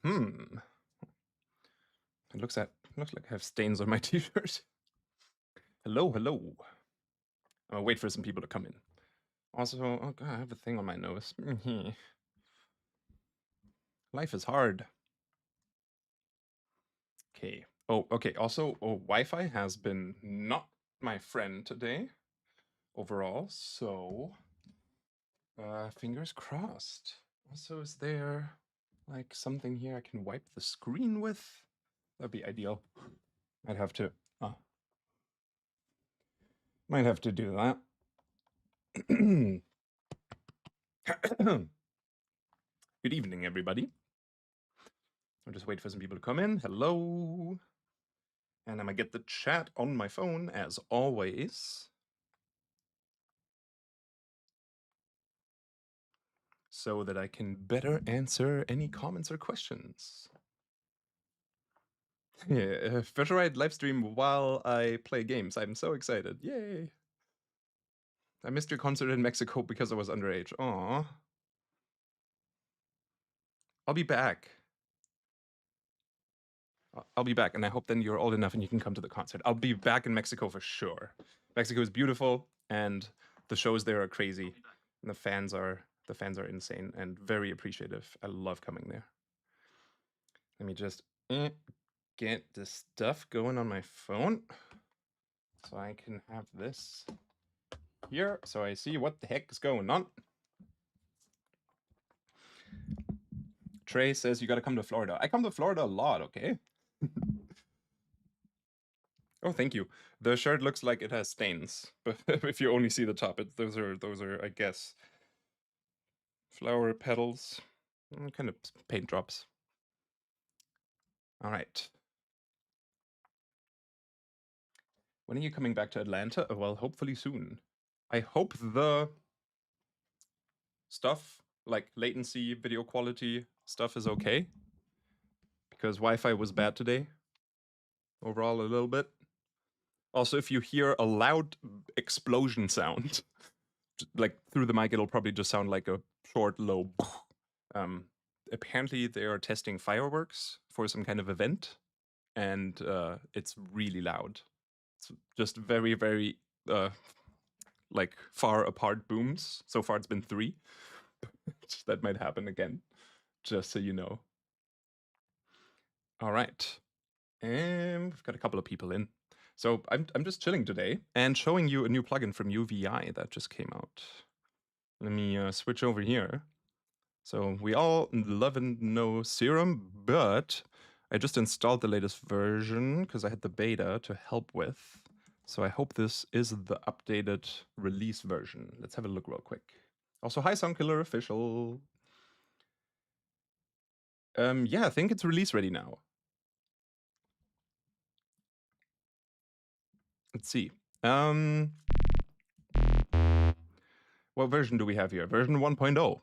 It looks like I have stains on my t-shirt. Hello. I'm gonna wait for some people to come in. Also, oh god, I have a thing on my nose. Life is hard. Okay. Oh, okay. Also, Wi-Fi has been not my friend today overall, so fingers crossed. Also, is there like something here I can wipe the screen with? That'd be ideal. I'd have to. Might have to do that. Good evening, everybody. I'll just wait for some people to come in. Hello. And I'm gonna get the chat on my phone as always. So that I can better answer any comments or questions. Yeah, Virtual Riot live stream while I play games. I'm so excited. Yay. I missed your concert in Mexico because I was underage. Aw. I'll be back. I'll be back, and I hope then you're old enough and you can come to the concert. I'll be back in Mexico for sure. Mexico is beautiful, and the shows there are crazy, and the fans are insane and very appreciative. I love coming there. Let me just get this stuff going on my phone, so I can have this here, so I see what the heck is going on. Trey says you got to come to Florida. I come to Florida a lot, okay? Oh, thank you. The shirt looks like it has stains, but if you only see the top, those are, I guess, flower petals, kind of paint drops. All right. When are you coming back to Atlanta? Well, hopefully soon. I hope the stuff, like latency, video quality stuff is okay, because Wi-Fi was bad today, overall a little bit. Also, if you hear a loud explosion sound, like through the mic, it'll probably just sound like a short, low. Apparently, they are testing fireworks for some kind of event, and it's really loud. It's just very, very like far apart booms. So far, it's been 3. That might happen again, just so you know. All right, and we've got a couple of people in. So I'm just chilling today and showing you a new plugin from UVI that just came out. Let me switch over here. So we all love and know Serum, but I just installed the latest version because I had the beta to help with. So I hope this is the updated release version. Let's have a look real quick. Also, hi Soundkiller official. Yeah, I think it's release ready now. Let's see. What version do we have here? Version 1.0.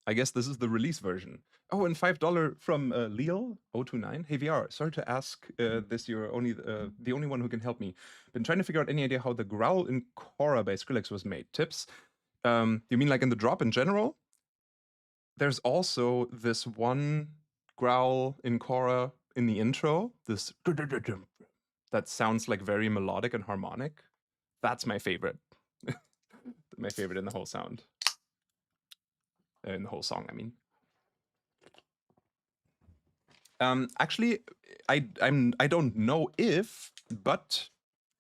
I guess this is the release version. Oh, and $5 from Leo029. Hey VR, sorry to ask this. You're only the only one who can help me. Been trying to figure out any idea how the growl in Cora by Skrillex was made. Tips? You mean like in the drop in general? There's also this one growl in Cora in the intro. This that sounds like very melodic and harmonic. That's my favorite. My favorite in the whole sound. In the whole song, I mean. Actually, I don't know if, but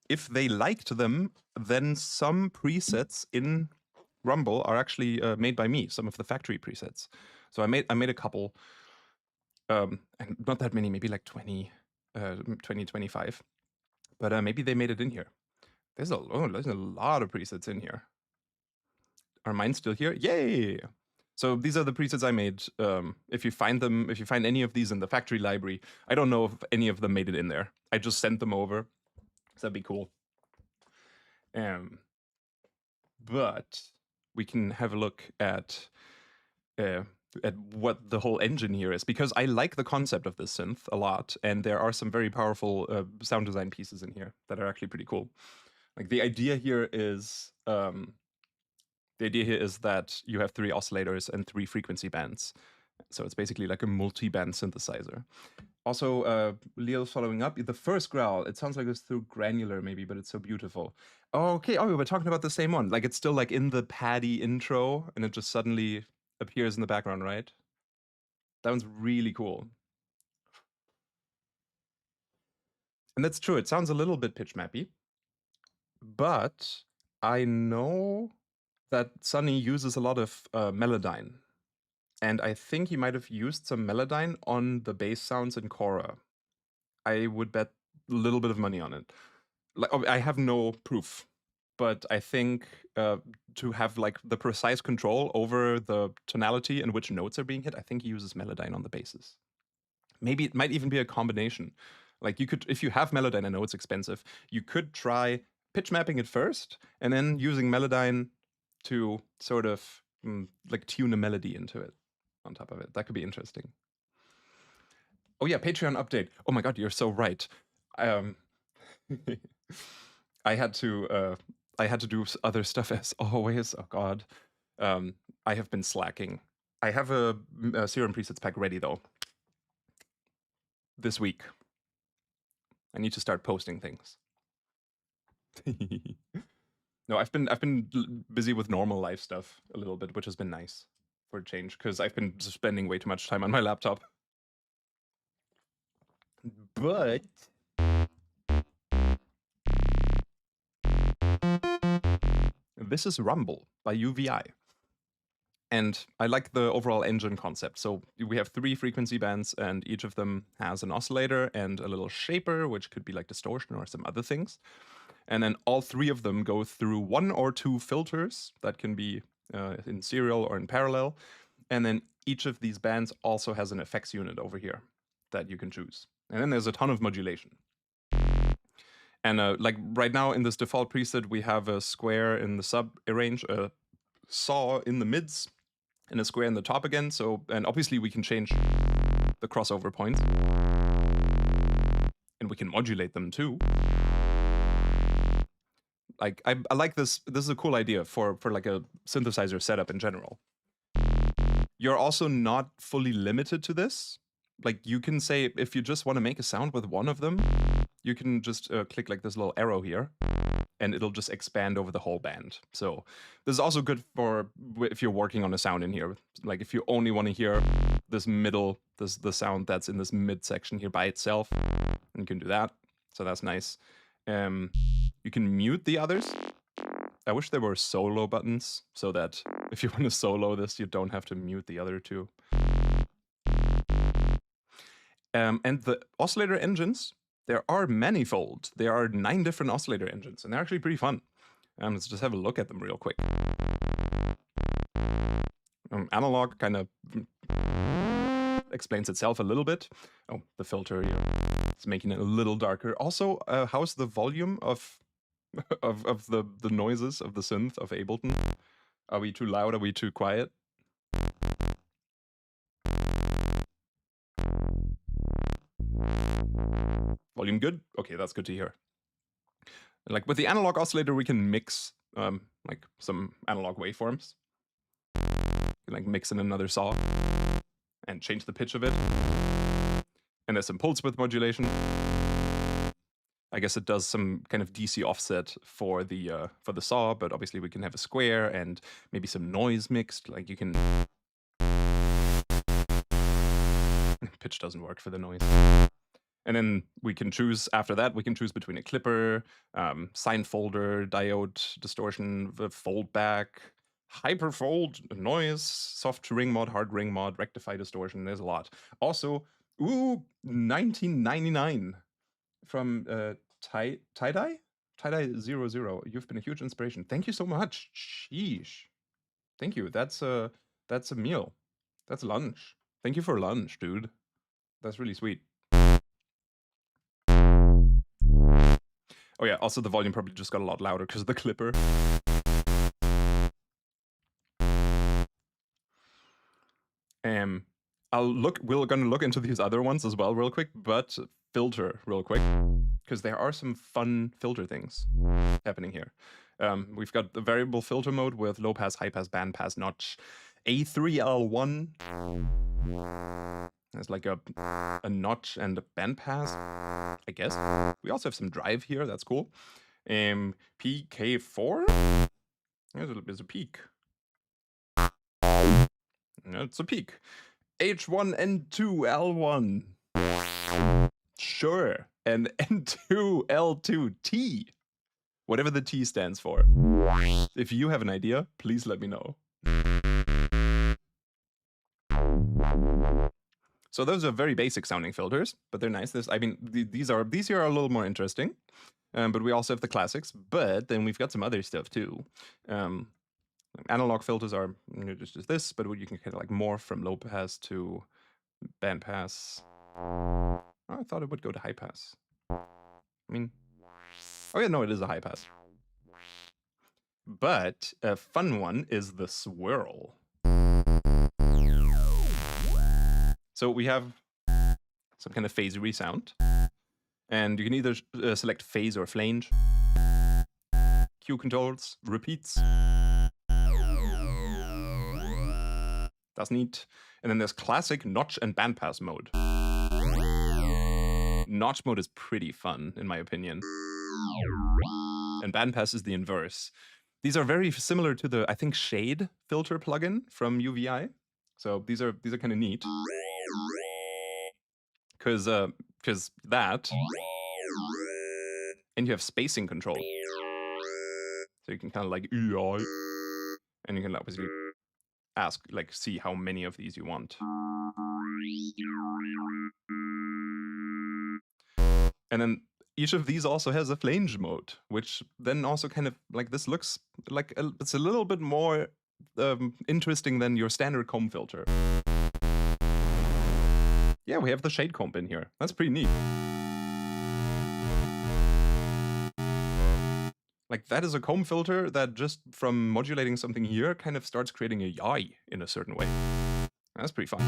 if they liked them, then some presets in Rumble are actually made by me. Some of the factory presets. So I made a couple, and not that many, maybe like 20, 25. But maybe they made it in here. There's a lot of presets in here. Are mine still here? Yay! So these are the presets I made. If you find any of these in the factory library, I don't know if any of them made it in there. I just sent them over. So that'd be cool. But we can have a look at what the whole engine here is, because I like the concept of this synth a lot, and there are some very powerful sound design pieces in here that are actually pretty cool. Like the idea here is that you have 3 oscillators and 3 frequency bands, So it's basically like a multi-band synthesizer. Also, Leo's following up. The first growl, it sounds like it's through granular maybe, but it's so beautiful. Okay, oh, we're talking about the same one. Like it's still like in the paddy intro and it just suddenly appears in the background, right? That one's really cool. And that's true, it sounds a little bit pitch mappy, but I know that Sunny uses a lot of Melodyne. And I think he might have used some Melodyne on the bass sounds in Cora. I would bet a little bit of money on it. Like, I have no proof, but I think to have like the precise control over the tonality and which notes are being hit, I think he uses Melodyne on the basses. Maybe it might even be a combination. Like you could, if you have Melodyne, I know it's expensive, you could try pitch mapping it first and then using Melodyne to sort of like tune a melody into it on top of it. That could be interesting. Oh yeah, Patreon update. Oh my god, you're so right. I had to do other stuff as always. Oh god, I have been slacking. I have a Serum presets pack ready though. This week, I need to start posting things. No, I've been busy with normal life stuff a little bit, which has been nice for a change because I've been spending way too much time on my laptop. But this is Rumble by UVI. And I like the overall engine concept. So we have 3 frequency bands, and each of them has an oscillator and a little shaper, which could be like distortion or some other things. And then all 3 of them go through 1 or 2 filters that can be in serial or in parallel. And then each of these bands also has an effects unit over here that you can choose. And then there's a ton of modulation. And like right now in this default preset, we have a square in the sub range, a saw in the mids, and a square in the top again. So, and obviously we can change the crossover points. And we can modulate them too. Like, I like this. This is a cool idea for like a synthesizer setup in general. You're also not fully limited to this. Like, you can say, if you just want to make a sound with one of them, you can just click like this little arrow here, and it'll just expand over the whole band. So this is also good for if you're working on a sound in here. Like if you only want to hear this middle, the sound that's in this mid section here by itself, and you can do that. So that's nice. You can mute the others. I wish there were solo buttons so that if you want to solo this, you don't have to mute the other 2. And the oscillator engines, there are manifold. There are 9 different oscillator engines, and they're actually pretty fun. Let's just have a look at them real quick. Analog kind of explains itself a little bit. Oh, the filter here. It's making it a little darker. Also, how's the volume of the noises of the synth of Ableton? Are we too loud? Are we too quiet? Volume good? Okay, that's good to hear. And like with the analog oscillator, we can mix like some analog waveforms. Like mix in another saw and change the pitch of it. And there's some pulse width modulation. I guess it does some kind of DC offset for the saw, but obviously we can have a square and maybe some noise mixed. Like you can. Pitch doesn't work for the noise. And then we can choose, after that, we can choose between a clipper, sine folder, diode, distortion, fold back, hyperfold, noise, soft ring mod, hard ring mod, rectify distortion. There's a lot. Also, 1999 from Tie-Dye? Tie-Dye00. You've been a huge inspiration. Thank you so much. Sheesh. Thank you. That's a meal. That's lunch. Thank you for lunch, dude. That's really sweet. Oh yeah, also the volume probably just got a lot louder because of the clipper. We're gonna look into these other ones as well real quick, but filter real quick, because there are some fun filter things happening here. We've got the variable filter mode with low pass, high pass, band pass, notch, A3L1. There's like a notch and a bandpass, I guess. We also have some drive here, that's cool. PK4? There's a peak. It's a peak. H1N2L1. Sure. And N2L2T. Whatever the T stands for. If you have an idea, please let me know. So those are very basic sounding filters, but they're nice. I mean, these here are a little more interesting. But we also have the classics. But then we've got some other stuff too. Analog filters are just this, but you can kind of like morph from low pass to band pass. Oh, I thought it would go to high pass. I mean, oh yeah, no, it is a high pass. But a fun one is the swirl. So we have some kind of phasery sound. And you can either select phase or flange. Q controls, repeats. That's neat. And then there's classic notch and bandpass mode. Notch mode is pretty fun, in my opinion. And bandpass is the inverse. These are very similar to the, I think, shade filter plugin from UVI. So these are kind of neat. Because that, and you have spacing control. So you can kind of like, and you can obviously ask, like, see how many of these you want. And then each of these also has a flange mode, which then also kind of like, this looks like it's a little bit more interesting than your standard comb filter. Yeah, we have the shade comb in here. That's pretty neat. Like, that is a comb filter that just from modulating something here kind of starts creating a yaw in a certain way. That's pretty fun.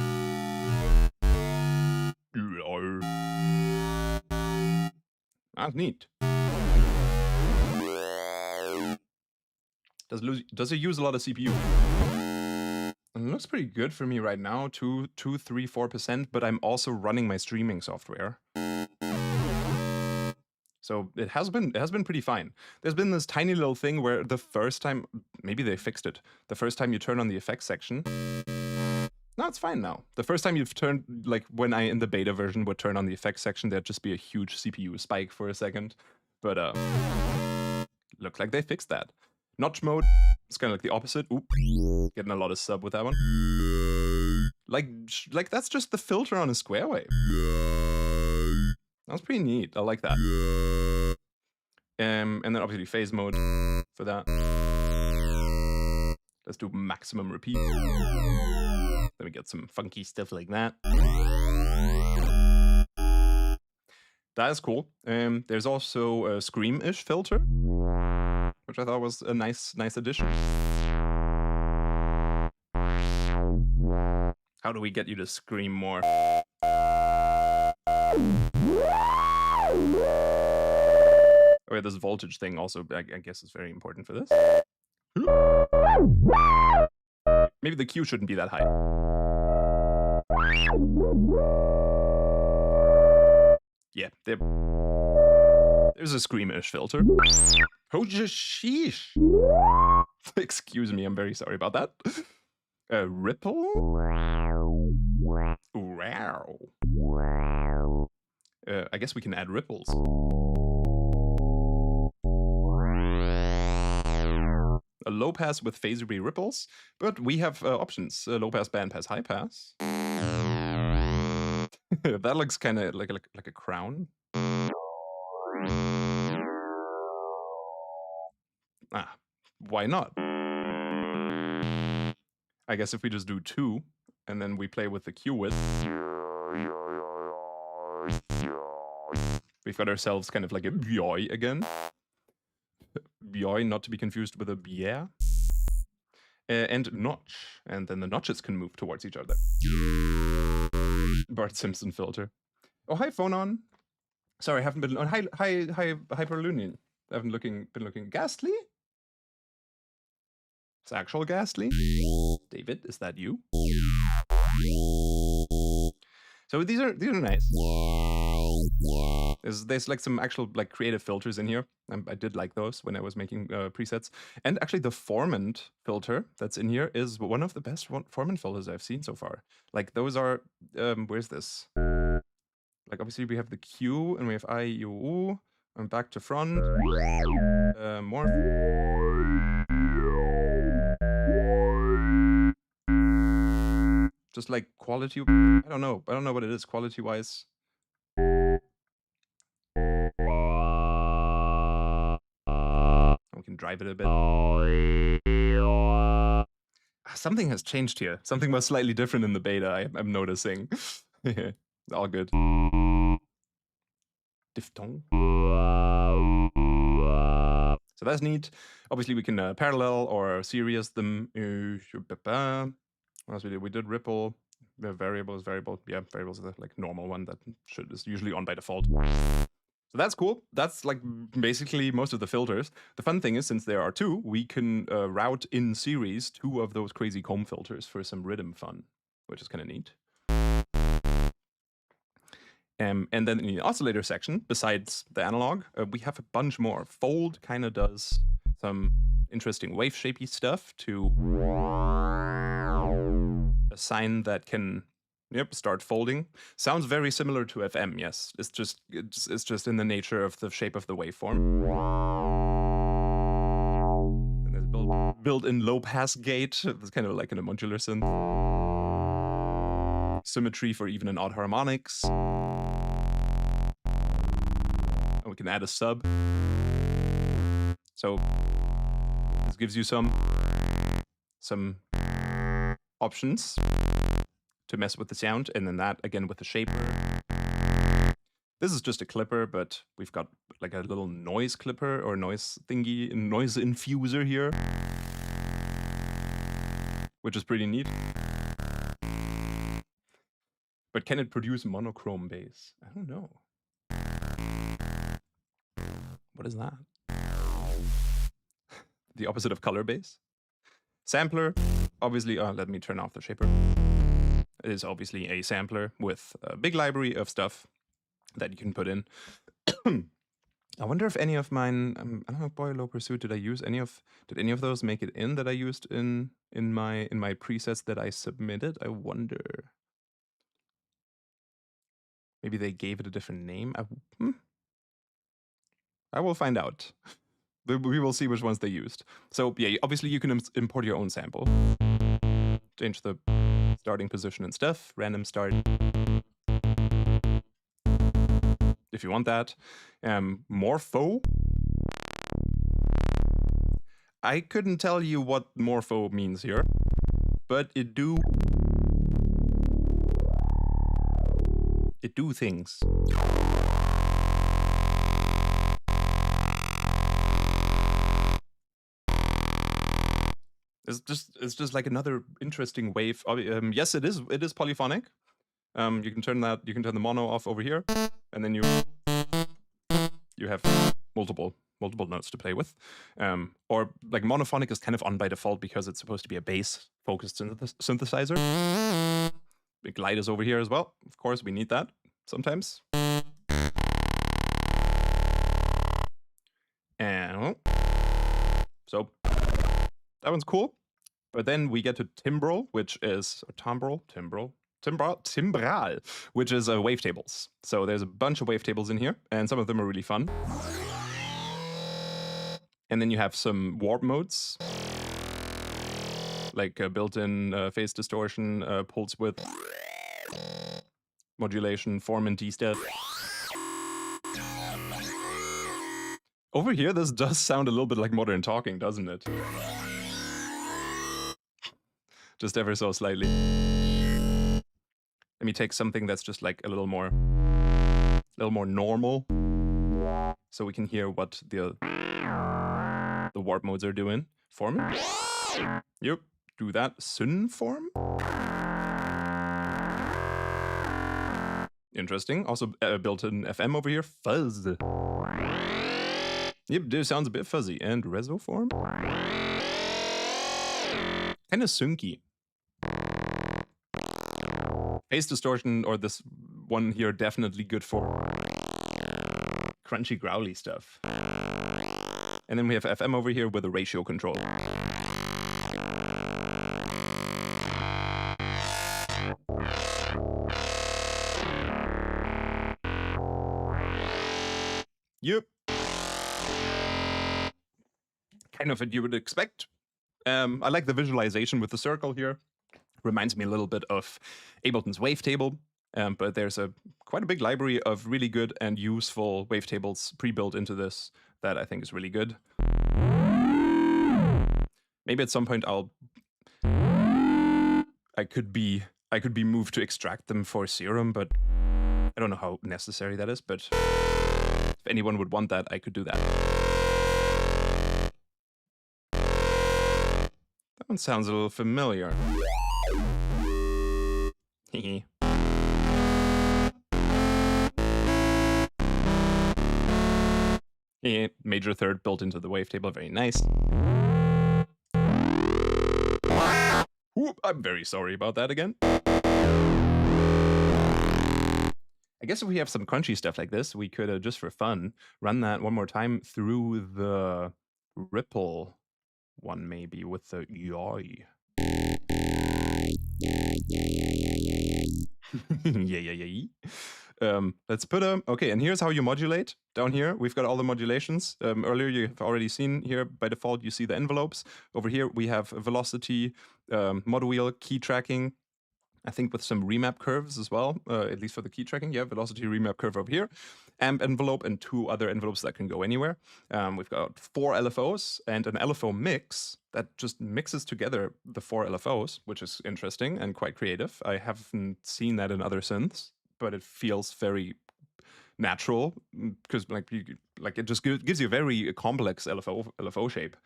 That's neat. Does it use a lot of CPU? It looks pretty good for me right now, 2, 3, 4%, but I'm also running my streaming software. So it has been pretty fine. There's been this tiny little thing where the first time, maybe they fixed it, the first time you turn on the effects section, no, it's fine now. The first time you've turned, like when I in the beta version would turn on the effects section, there'd just be a huge CPU spike for a second. But looks like they fixed that. Notch mode, it's kind of like the opposite. Oop, getting a lot of sub with that one. Like that's just the filter on a square wave. That's pretty neat. I like that. And then obviously phase mode for that. Let's do maximum repeat. Then we get some funky stuff like that. That is cool. There's also a scream-ish filter, which I thought was a nice addition. How do we get you to scream more? Oh yeah, this voltage thing also, I guess, is very important for this. Maybe the Q shouldn't be that high. Yeah, there's a screamish filter. Oh, sheesh. Excuse me, I'm very sorry about that. Ripple? Wow. I guess we can add ripples. A low pass with phasery ripples, but we have options: low pass, band pass, high pass. That looks kind of like a crown. Ah, why not? I guess if we just do 2, and then we play with the Q width, we've got ourselves kind of like a bjoy again. Bjoy, not to be confused with a bier. And notch, and then the notches can move towards each other. Bart Simpson filter. Oh, hi, Phonon. Sorry, I haven't been on. Hi, Hyperlunian. I haven't been looking. Ghastly? It's actual Ghastly? David, is that you? So these are nice. There's like some actual like creative filters in here. I did like those when I was making presets. And actually the Formant filter that's in here is one of the best Formant filters I've seen so far. Like those are, where's this? Like obviously we have the Q and we have I, U, U, and back to front. More. Just like quality, I don't know what it is quality wise. We can drive it a bit. Something has changed here. Something was slightly different in the beta, I'm noticing. All good. Diphthong. So that's neat. Obviously we can parallel or series them. What else we did? We did ripple. Variables. Yeah, variables are the like normal one that is usually on by default. So that's cool. That's like basically most of the filters. The fun thing is, since there are two, we can route in series 2 of those crazy comb filters for some rhythm fun, which is kind of neat. And then in the oscillator section, besides the analog, we have a bunch more. Fold kind of does some interesting wave shapey stuff to a sign that can start folding. Sounds very similar to FM, yes. It's just in the nature of the shape of the waveform. And there's built-in low-pass gate. It's kind of like in a modular synth. Symmetry for even and odd harmonics. And we can add a sub. So this gives you some options to mess with the sound, and then that again with the shaper. This is just a clipper, but we've got like a little noise clipper or noise thingy, noise infuser here, which is pretty neat. But can it produce monochrome bass? I don't know. What is that? The opposite of color bass? Sampler, obviously, let me turn off the shaper. It is obviously a sampler with a big library of stuff that you can put in. I wonder if any of mine, I don't know, Boy Low Pursuit, did any of those make it in that I used in my presets that I submitted? I wonder. Maybe they gave it a different name. I will find out. We will see which ones they used. So yeah, obviously you can import your own sample. Change the starting position and stuff. Random start. If you want that. Morpho. I couldn't tell you what morpho means here, but it do things. It's just like another interesting wave. Yes, it is polyphonic. You can turn the mono off over here, and then you have multiple notes to play with. Or like monophonic is kind of on by default because it's supposed to be a bass focused synthesizer. Big glide is over here as well. Of course, we need that sometimes. And so that one's cool. But then we get to timbral, which is timbral, which is wavetables. So there's a bunch of wavetables in here, and some of them are really fun. And then you have some warp modes, like built-in phase distortion, pulse width, modulation, form and D stuff. Over here, this does sound a little bit like modern talking, doesn't it? Just ever so slightly. Let me take something that's just like a little more normal, so we can hear what the warp modes are doing. Form. Yep. Do that. Syn form. Interesting. Also built-in FM over here. Fuzz. Yep, this sounds a bit fuzzy. And reso form. Kind of syncy. Phase distortion, or this one here, definitely good for crunchy, growly stuff. And then we have FM over here with a ratio control. Yep. Kind of what you would expect. I like the visualization with the circle here. Reminds me a little bit of Ableton's wavetable, but there's quite a big library of really good and useful wavetables pre-built into this that I think is really good. Maybe at some point I could be moved to extract them for Serum, but I don't know how necessary that is. But if anyone would want that, I could do that. That one sounds a little familiar. Hehe. Major third built into the wavetable, very nice. Whoop, I'm very sorry about that again. I guess if we have some crunchy stuff like this, we could, just for fun, run that one more time through the Ripple one, maybe, with the UI. yeah. Let's put okay, and here's how you modulate. Down here, we've got all the modulations. Earlier, you've already seen here, by default, you see the envelopes. Over here, we have velocity, mod wheel, key tracking, I think with some remap curves as well, at least for the key tracking. Yeah, velocity remap curve over here. Amp envelope and 2 other envelopes that can go anywhere. We've got 4 LFOs and an LFO mix that just mixes together the 4 LFOs, which is interesting and quite creative. I haven't seen that in other synths, but it feels very natural because it just gives you a very complex LFO shape.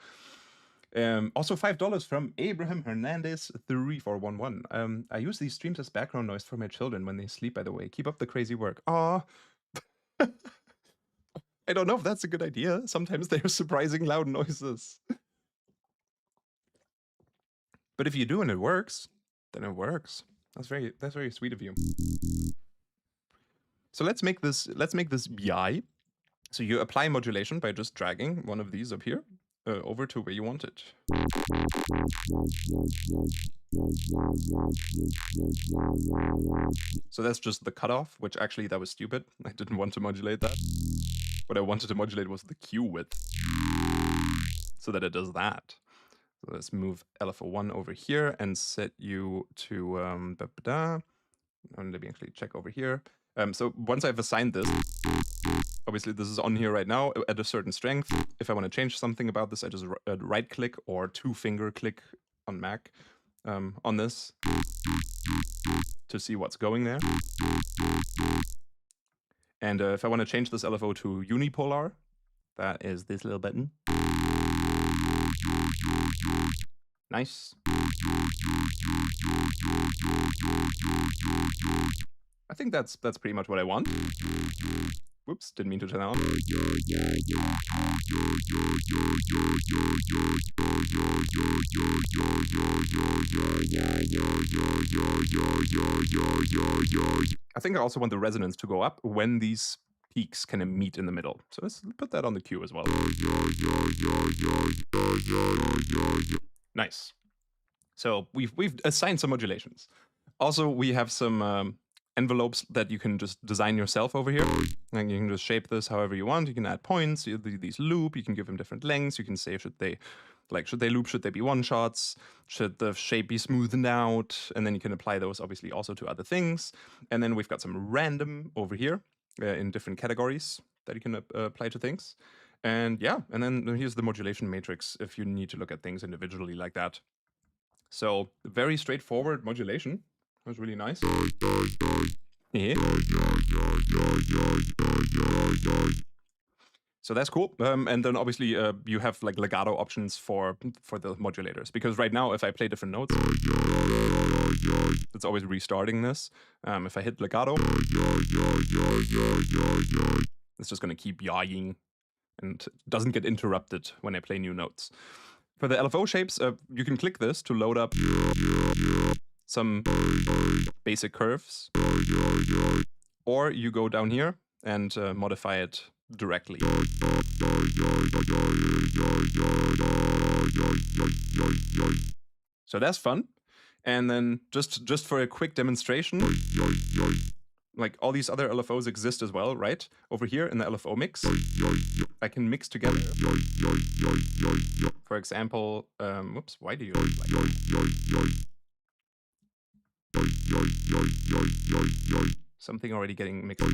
Also $5 from Abraham Hernandez 3411. I use these streams as background noise for my children when they sleep, by the way. Keep up the crazy work. Aw. I don't know if that's a good idea. Sometimes they're surprising loud noises. But if you do and it works, then it works. That's very sweet of you. So let's make this BI. So you apply modulation by just dragging one of these up here. Over to where you want it. So that's just the cutoff, which actually that was stupid. I didn't want to modulate that. What I wanted to modulate was the Q width, so that it does that. So let's move LFO1 over here and set you to and let me actually check over here. So once I've assigned this, obviously this is on here right now at a certain strength. If I want to change something about this, I just right click or 2-finger click on Mac on this to see what's going there. And if I want to change this LFO to unipolar, that is this little button. Nice. I think that's pretty much what I want. Whoops, didn't mean to turn that on. I think I also want the resonance to go up when these peaks kind of meet in the middle. So let's put that on the Q as well. Nice. So we've assigned some modulations. Also, we have some envelopes that you can just design yourself over here. And you can just shape this however you want. You can add points, these loop, you can give them different lengths. You can say, should they loop, should they be one-shots, should the shape be smoothened out? And then you can apply those obviously also to other things. And then we've got some random over here in different categories that you can apply to things. And yeah, and then here's the modulation matrix if you need to look at things individually like that. So very straightforward modulation. That was really nice. Yeah. So that's cool. And then obviously you have like legato options for the modulators, because right now if I play different notes, it's always restarting this. If I hit legato, it's just going to keep yawing and doesn't get interrupted when I play new notes. For the LFO shapes, you can click this to load up some basic curves, or you go down here and modify it directly. So that's fun. And then just for a quick demonstration, like all these other LFOs exist as well, right? Over here in the LFO mix, I can mix together. For example, whoops, why do you look like that? Something already getting mixed.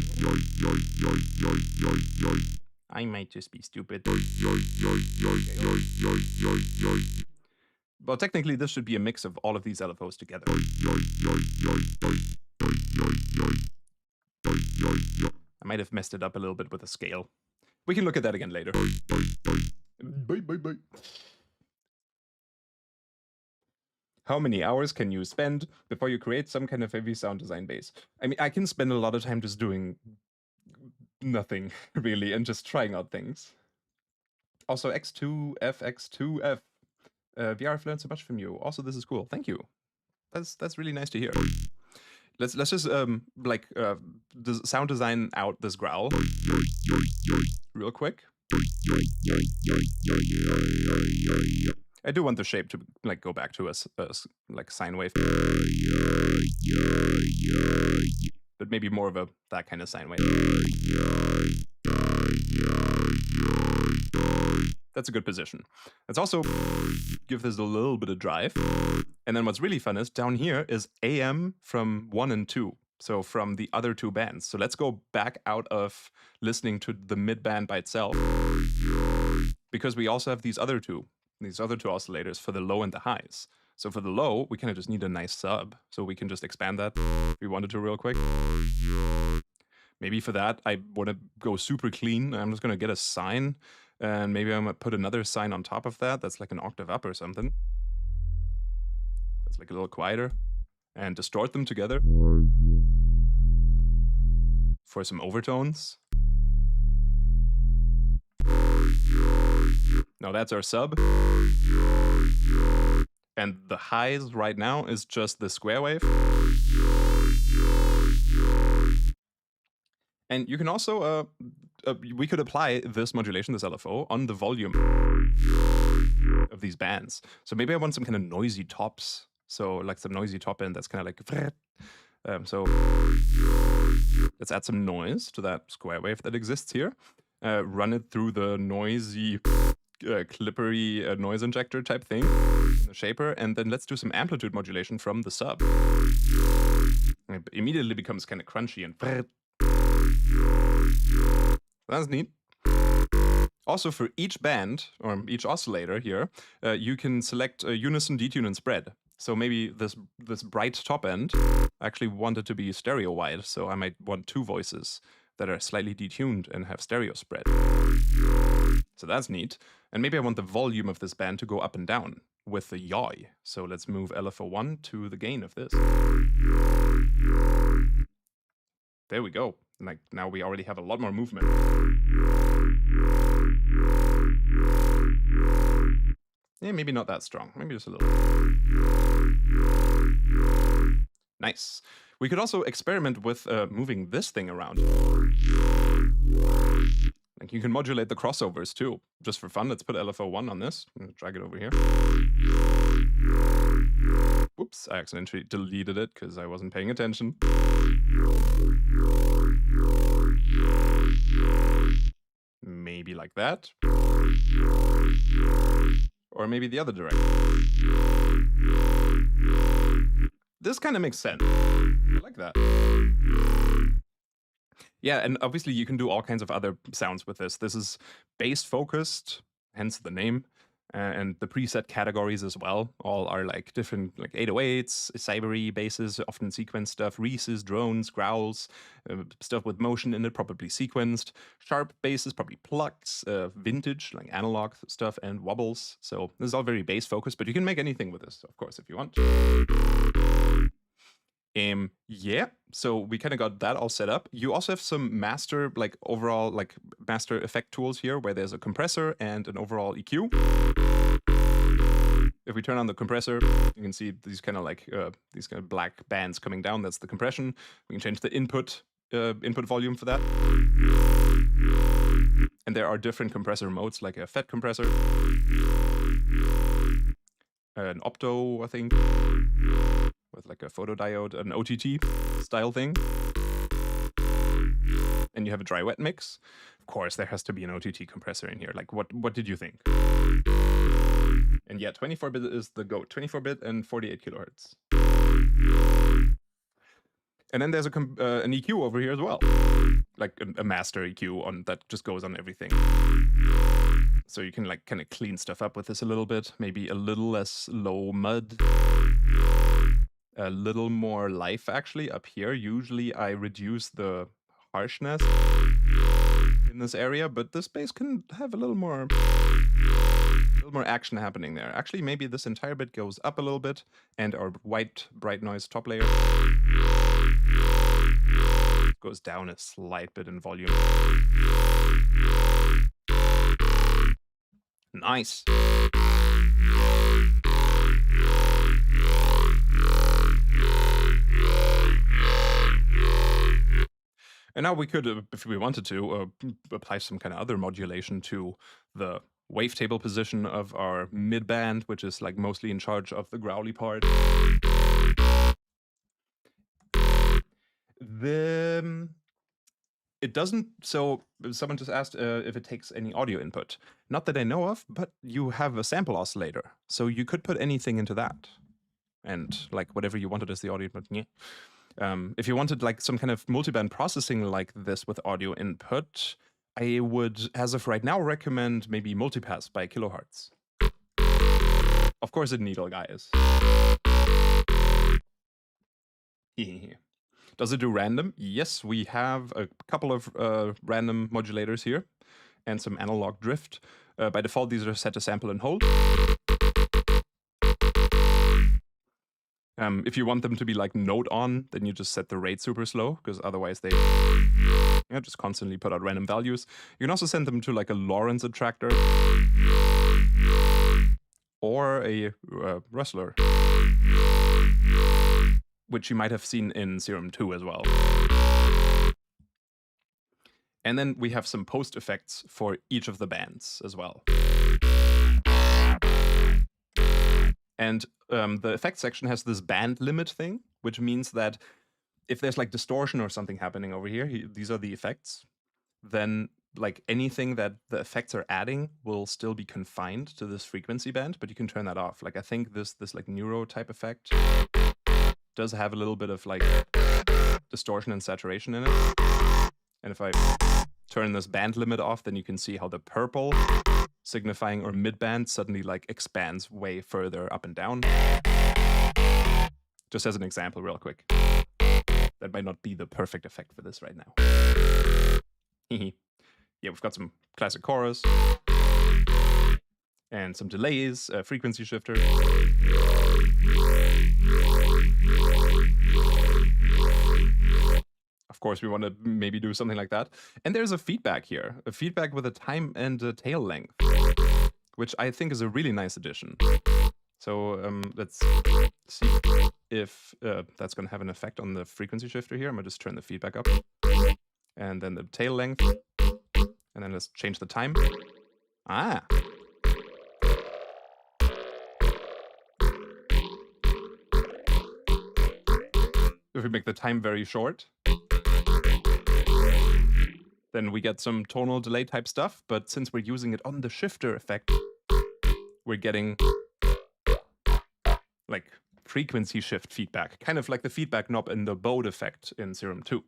I might just be stupid. Well, technically this should be a mix of all of these LFOs together. I might have messed it up a little bit with the scale. We can look at that again later. Bye, bye, bye. How many hours can you spend before you create some kind of heavy sound design base? I mean, I can spend a lot of time just doing nothing, really, and just trying out things. Also, X2F, X2F. VR, I've learned so much from you. Also, this is cool. Thank you. That's really nice to hear. Let's just sound design out this growl real quick. I do want the shape to like go back to a like sine wave, but maybe more of that kind of sine wave. That's a good position. Let's also give this a little bit of drive. And then what's really fun is down here is AM from 1 and 2. So from the other two bands. So let's go back out of listening to the mid band by itself, because we also have these other two oscillators for the low and the highs. So for the low, we kind of just need a nice sub. So we can just expand that if we wanted to real quick. Maybe for that, I want to go super clean. I'm just going to get a sine, and maybe I'm going to put another sine on top of that. That's like an octave up or something. That's like a little quieter. And distort them together for some overtones. Now that's our sub. And the highs right now is just the square wave. And you can also, we could apply this modulation, this LFO, on the volume of these bands. So maybe I want some kind of noisy tops. So like some noisy top end that's kind of like, so let's add some noise to that square wave that exists here. Run it through the noisy, clippery noise injector type thing in the shaper, and then let's do some amplitude modulation from the sub. It immediately becomes kind of crunchy and that's neat. Also, for each band, or each oscillator here, you can select unison, detune, and spread. So maybe this bright top end, I actually want it to be stereo wide, so I might want two voices that are slightly detuned and have stereo spread. So that's neat. And maybe I want the volume of this band to go up and down with the yaw. So let's move LFO1 to the gain of this. There we go. Like now we already have a lot more movement. Yeah, maybe not that strong. Maybe just a little. Nice. We could also experiment with moving this thing around. Like you can modulate the crossovers too. Just for fun, let's put LFO1 on this. I'm gonna drag it over here. Whoops, I accidentally deleted it because I wasn't paying attention. Maybe like that. Or maybe the other direction. This kind of makes sense. I like that. Yeah, and obviously you can do all kinds of other sounds with this. This is bass focused, hence the name. And the preset categories as well, all are like different, like 808s, cybery basses, often sequenced stuff, Reeses, drones, growls, stuff with motion in it, probably sequenced, sharp basses, probably plucks, vintage, like analog stuff, and wobbles. So this is all very bass focused, but you can make anything with this, of course, if you want. Yeah, so we kind of got that all set up. You also have some master, like overall, like master effect tools here, where there's a compressor and an overall EQ. if we turn on the compressor, you can see these kind of black bands coming down. That's the compression. We can change the input volume for that. And there are different compressor modes, like a FET compressor, an opto, I think, with like a photodiode, an OTT style thing. And you have a dry wet mix. Of course, there has to be an OTT compressor in here. Like, what did you think? And yeah, 24-bit is the GOAT. 24-bit and 48 kilohertz. And then there's an EQ over here as well, like a master EQ on that just goes on everything. So you can like kind of clean stuff up with this a little bit, maybe a little less low mud, a little more life actually up here. Usually I reduce the harshness in this area, but this bass can have a little more action happening there. Actually, maybe this entire bit goes up a little bit, and our white bright noise top layer goes down a slight bit in volume. Nice. And now we could, if we wanted to, apply some kind of other modulation to the wavetable position of our mid-band, which is like mostly in charge of the growly part. It doesn't, so someone just asked if it takes any audio input. Not that I know of, but you have a sample oscillator, so you could put anything into that. And like whatever you wanted as the audio input, yeah. If you wanted like some kind of multiband processing like this with audio input, I would, as of right now, recommend maybe multipass by kilohertz. Of course, a needle, guys. Does it do random? Yes, we have a couple of random modulators here and some analog drift. By default, these are set to sample and hold. If you want them to be like note on, then you just set the rate super slow, because otherwise they just constantly put out random values. You can also send them to like a Lorentz attractor or a Rustler, which you might have seen in Serum 2 as well. And then we have some post effects for each of the bands as well. And the effects section has this band limit thing, which means that if there's like distortion or something happening over here, these are the effects, then like anything that the effects are adding will still be confined to this frequency band, but you can turn that off. Like I think this like neuro type effect does have a little bit of like distortion and saturation in it. And if I turn this band limit off, then you can see how the purple signifying our mid-band suddenly like expands way further up and down. Just as an example real quick. That might not be the perfect effect for this right now. Yeah, we've got some classic chorus and some delays, a frequency shifter. Of course, we want to maybe do something like that. And there's a feedback here, a feedback with a time and a tail length, which I think is a really nice addition. So let's see if that's going to have an effect on the frequency shifter here. I'm going to just turn the feedback up. And then the tail length. And then let's change the time. Ah. If we make the time very short, then we get some tonal delay type stuff. But since we're using it on the shifter effect, we're getting like frequency shift feedback, kind of like the feedback knob in the Bode effect in Serum 2.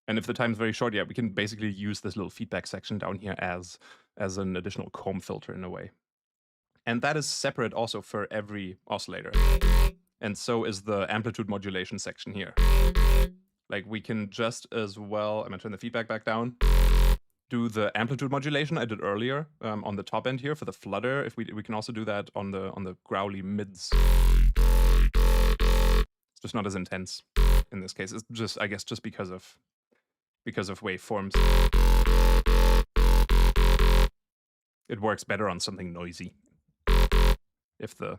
And if the time's very short, yeah, we can basically use this little feedback section down here as an additional comb filter in a way. And that is separate also for every oscillator. And so is the amplitude modulation section here. Like we can just as well, I'm gonna turn the feedback back down, do the amplitude modulation I did earlier on the top end here for the flutter. If we can also do that on the growly mids. It's just not as intense in this case. It's just, I guess, just because of because of waveforms. It works better on something noisy. If the,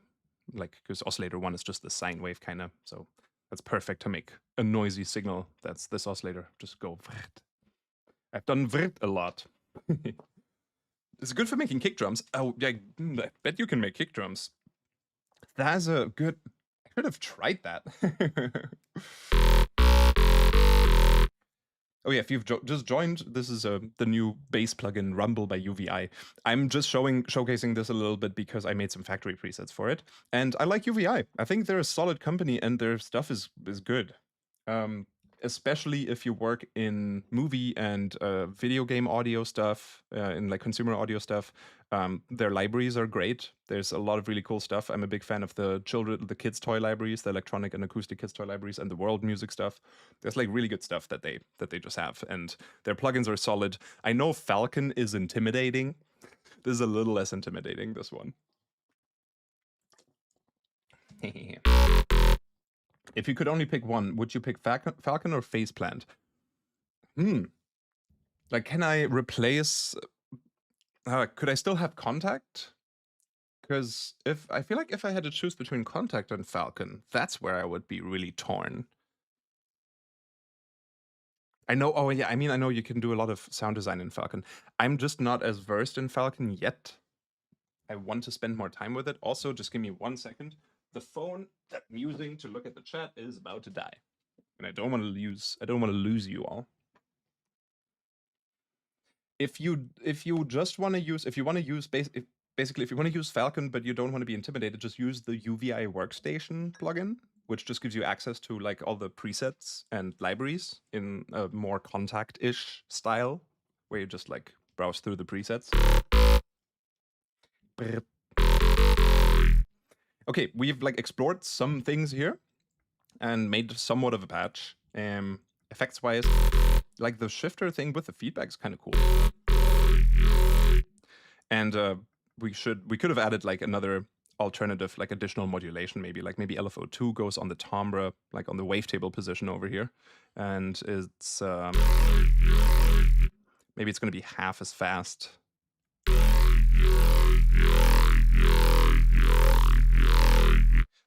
like, because oscillator 1 is just the sine wave kind of, so that's perfect to make a noisy signal. That's this oscillator. Just go vrt. I've done vrt a lot. It's good for making kick drums. Oh, yeah, I bet you can make kick drums. That's a good... I should have tried that. Oh yeah, if you've just joined, this is the new bass plugin Rumble by UVI. I'm just showcasing this a little bit because I made some factory presets for it, and I like UVI. I think they're a solid company and their stuff is good. Especially if you work in movie and video game audio stuff, in like consumer audio stuff. Their libraries are great. There's a lot of really cool stuff. I'm a big fan of the kids' toy libraries, the electronic and acoustic kids' toy libraries, and the world music stuff. There's like really good stuff that they just have, and their plugins are solid. I know Falcon is intimidating. This is a little less intimidating, this one. If you could only pick one, would you pick Falcon or Faceplant? Like, can I replace... could I still have Contact? Because I feel like if I had to choose between Contact and Falcon, that's where I would be really torn. I know, oh yeah, I mean, I know you can do a lot of sound design in Falcon. I'm just not as versed in Falcon yet. I want to spend more time with it. Also, just give me 1 second. The phone that I'm using to look at the chat is about to die, and I don't want to lose you all. If you want to use Falcon, but you don't want to be intimidated, just use the UVI Workstation plugin, which just gives you access to like all the presets and libraries in a more Contact-ish style, where you just like browse through the presets. Okay, we've like explored some things here and made somewhat of a patch. Effects-wise, like the shifter thing with the feedback is kind of cool. And we could have added like another alternative, like additional modulation, maybe LFO2 goes on the timbre, like on the wavetable position over here, and it's maybe it's going to be half as fast.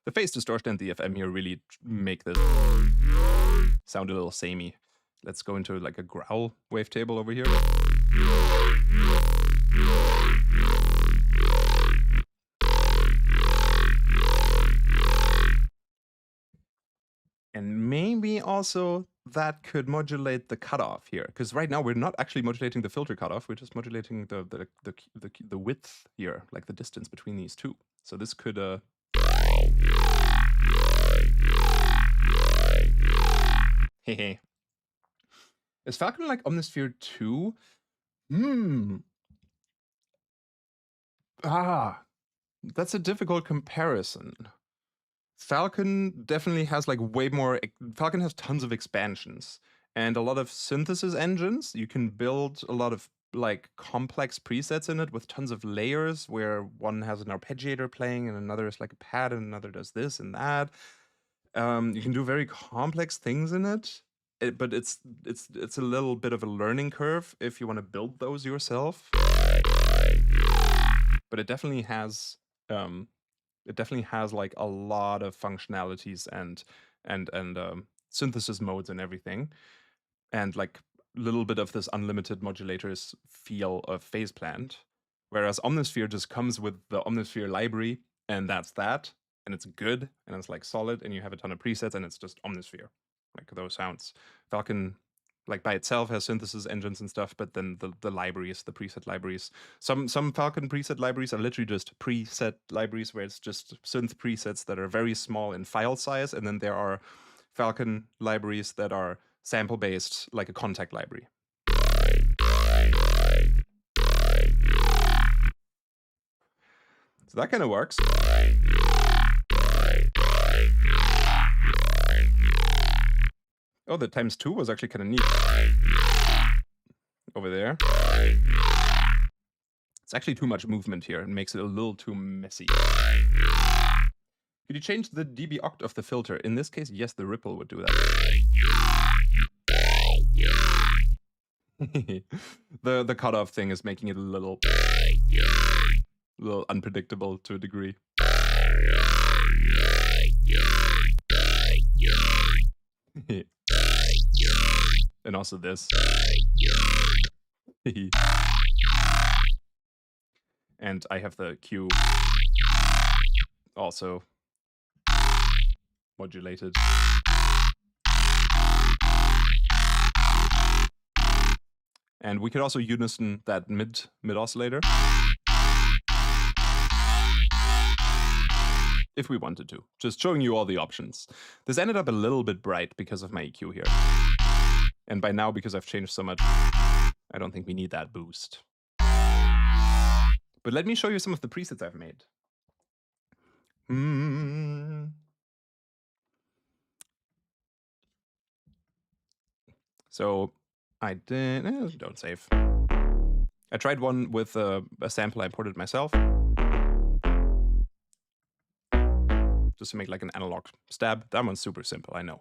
The phase distortion and the FM here really make this sound a little samey. Let's go into like a growl wavetable over here. And maybe also that could modulate the cutoff here, because right now we're not actually modulating the filter cutoff, we're just modulating the width here, like the distance between these two. So this could Hehe. Is Falcon like Omnisphere 2? That's a difficult comparison. Falcon definitely has like way more... Falcon has tons of expansions and a lot of synthesis engines. You can build a lot of like complex presets in it with tons of layers, where one has an arpeggiator playing and another is like a pad and another does this and that. You can do very complex things in it, but it's a little bit of a learning curve if you want to build those yourself. But it definitely has like a lot of functionalities and synthesis modes and everything, and like a little bit of this unlimited modulators feel of Faceplant, whereas Omnisphere just comes with the Omnisphere library, and that's that, and it's good, and it's like solid, and you have a ton of presets, and it's just Omnisphere, like those sounds. Falcon, like by itself, has synthesis engines and stuff, but then the libraries, the preset libraries, some Falcon preset libraries are literally just preset libraries where it's just synth presets that are very small in file size, and then there are Falcon libraries that are sample based, like a Contact library. So that kind of works. Oh, the ×2 was actually kind of neat. Over there. It's actually too much movement here and makes it a little too messy. Could you change the dB oct of the filter? In this case, yes, the ripple would do that. The cutoff thing is making it a little unpredictable to a degree. And also this. And I have the Q also modulated. And we could also unison that mid oscillator if we wanted to. Just showing you all the options. This ended up a little bit bright because of my EQ here. And by now, because I've changed so much, I don't think we need that boost. But let me show you some of the presets I've made. So I did, don't save. I tried one with a sample I imported myself. Just to make like an analog stab. That one's super simple, I know.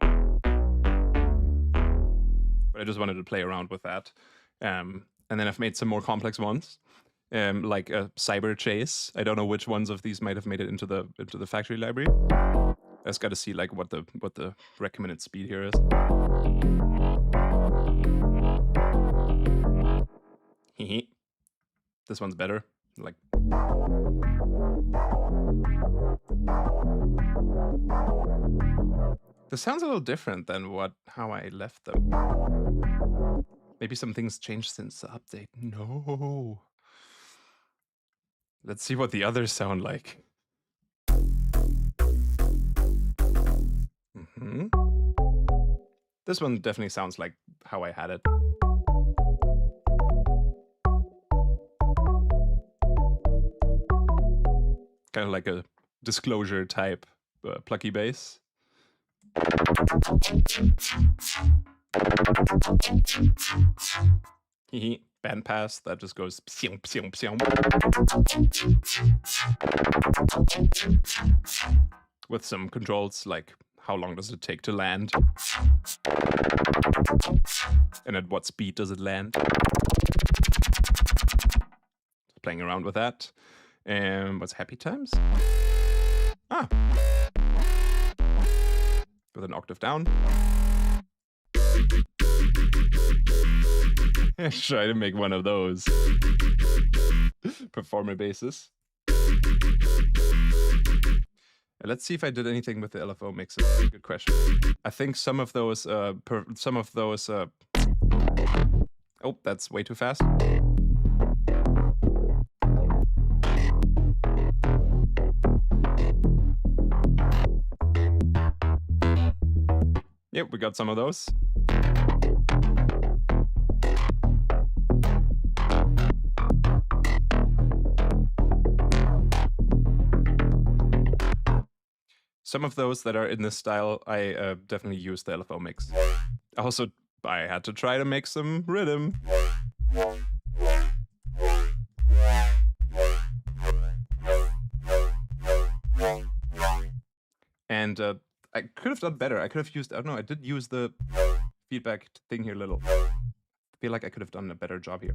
But I just wanted to play around with that. And then I've made some more complex ones. Like a cyber chase. I don't know which ones of these might have made it into the factory library. I just got to see like what the recommended speed here is. This one's better. Like. This sounds a little different than how I left them. Maybe some things changed since the update. No. Let's see what the others sound like. This one definitely sounds like how I had it. Kind of like a disclosure type plucky bass. Band pass that just goes psiong, psiong, psiong. With some controls like how long does it take to land? And at what speed does it land? Playing around with that. And what's happy times? With an octave down. Try to make one of those. Performer basses. Let's see if I did anything with the LFO mixes. Good question. I think some of those, oh, that's way too fast. Yep, we got some of those. Some of those that are in this style, I definitely use the LFO mix. Also, I had to try to make some rhythm. And I could have done better. I could have used, I don't know, I did use the feedback thing here a little. I feel like I could have done a better job here.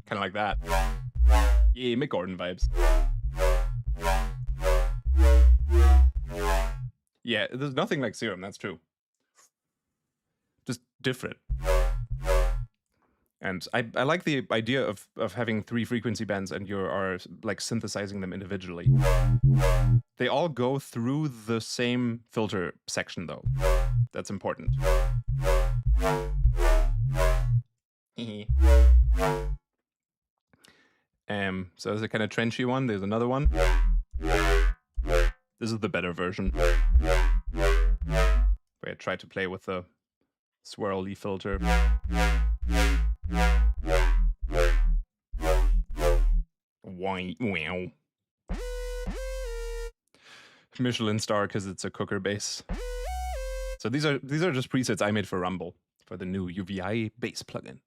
Kind of like that. Yeah, Mick Gordon vibes. Yeah, there's nothing like Serum, that's true. Just different. And I like the idea of having 3 frequency bands and you are like synthesizing them individually. They all go through the same filter section though. That's important. So there's a kind of trenchy one. There's another one. This is the better version. Where I tried to play with the swirly filter. Wow. Michelin star because it's a cooker bass. So these are just presets I made for Rumble for the new UVI bass plugin.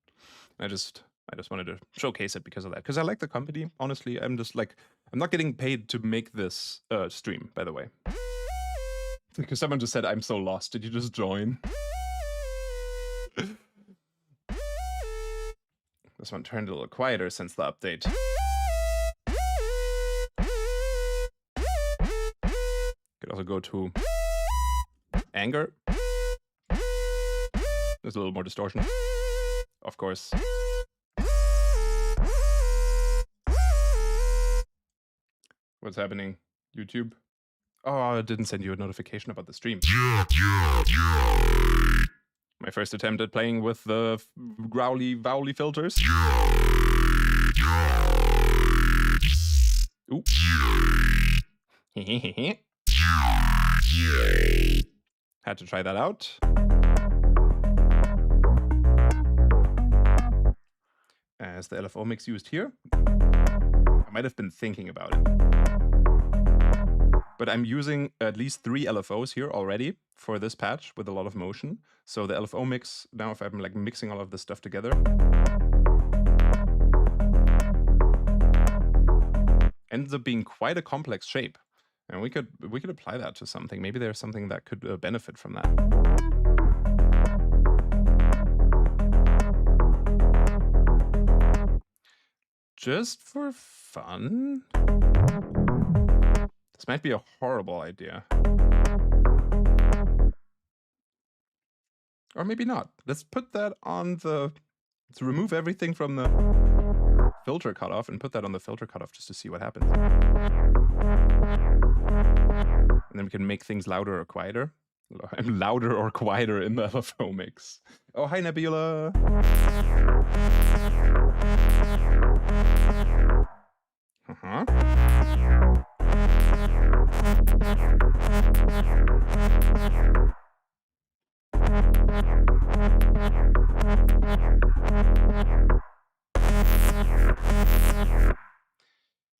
I just wanted to showcase it because of that. Because I like the company. Honestly, I'm not getting paid to make this stream, by the way. Because someone just said I'm so lost. Did you just join? This one turned a little quieter since the update. Could also go to anger. There's a little more distortion. Of course. What's happening? YouTube? Oh, I didn't send you a notification about the stream. My first attempt at playing with the growly, vowly filters. Ooh. Had to try that out. As the LFO mix used here. I might have been thinking about it. But I'm using at least 3 LFOs here already for this patch with a lot of motion. So the LFO mix, now if I'm like mixing all of this stuff together, ends up being quite a complex shape. And we could apply that to something. Maybe there's something that could benefit from that. Just for fun? This might be a horrible idea. Or maybe not. Let's put that on the... Let's remove everything from the filter cutoff and put that on the filter cutoff just to see what happens. And then we can make things louder or quieter. I'm louder or quieter in the LFO mix. Oh, hi, Nebula! Uh-huh.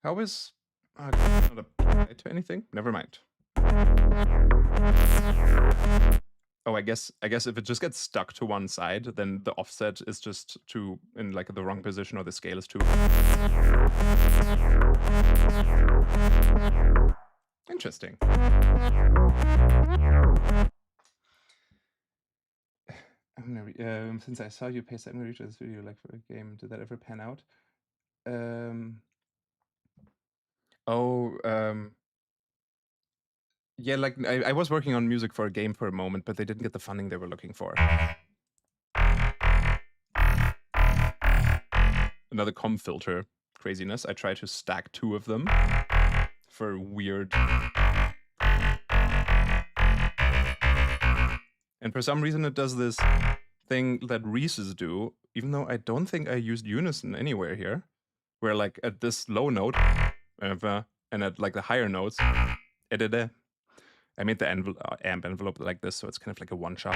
How is... not applied to anything? Never mind. Oh, I guess if it just gets stuck to one side, then the offset is just in like the wrong position, or the scale is too... Interesting. I'm gonna since I saw you paste, I'm gonna reach this video like for a game. Did that ever pan out? Yeah, like I was working on music for a game for a moment, but they didn't get the funding they were looking for. Another comb filter craziness. I tried to stack 2 of them for weird... And for some reason it does this thing that Reese's do, even though I don't think I used unison anywhere here, where like at this low note, and at like the higher notes, I made the amp envelope like this, so it's kind of like a one-shot.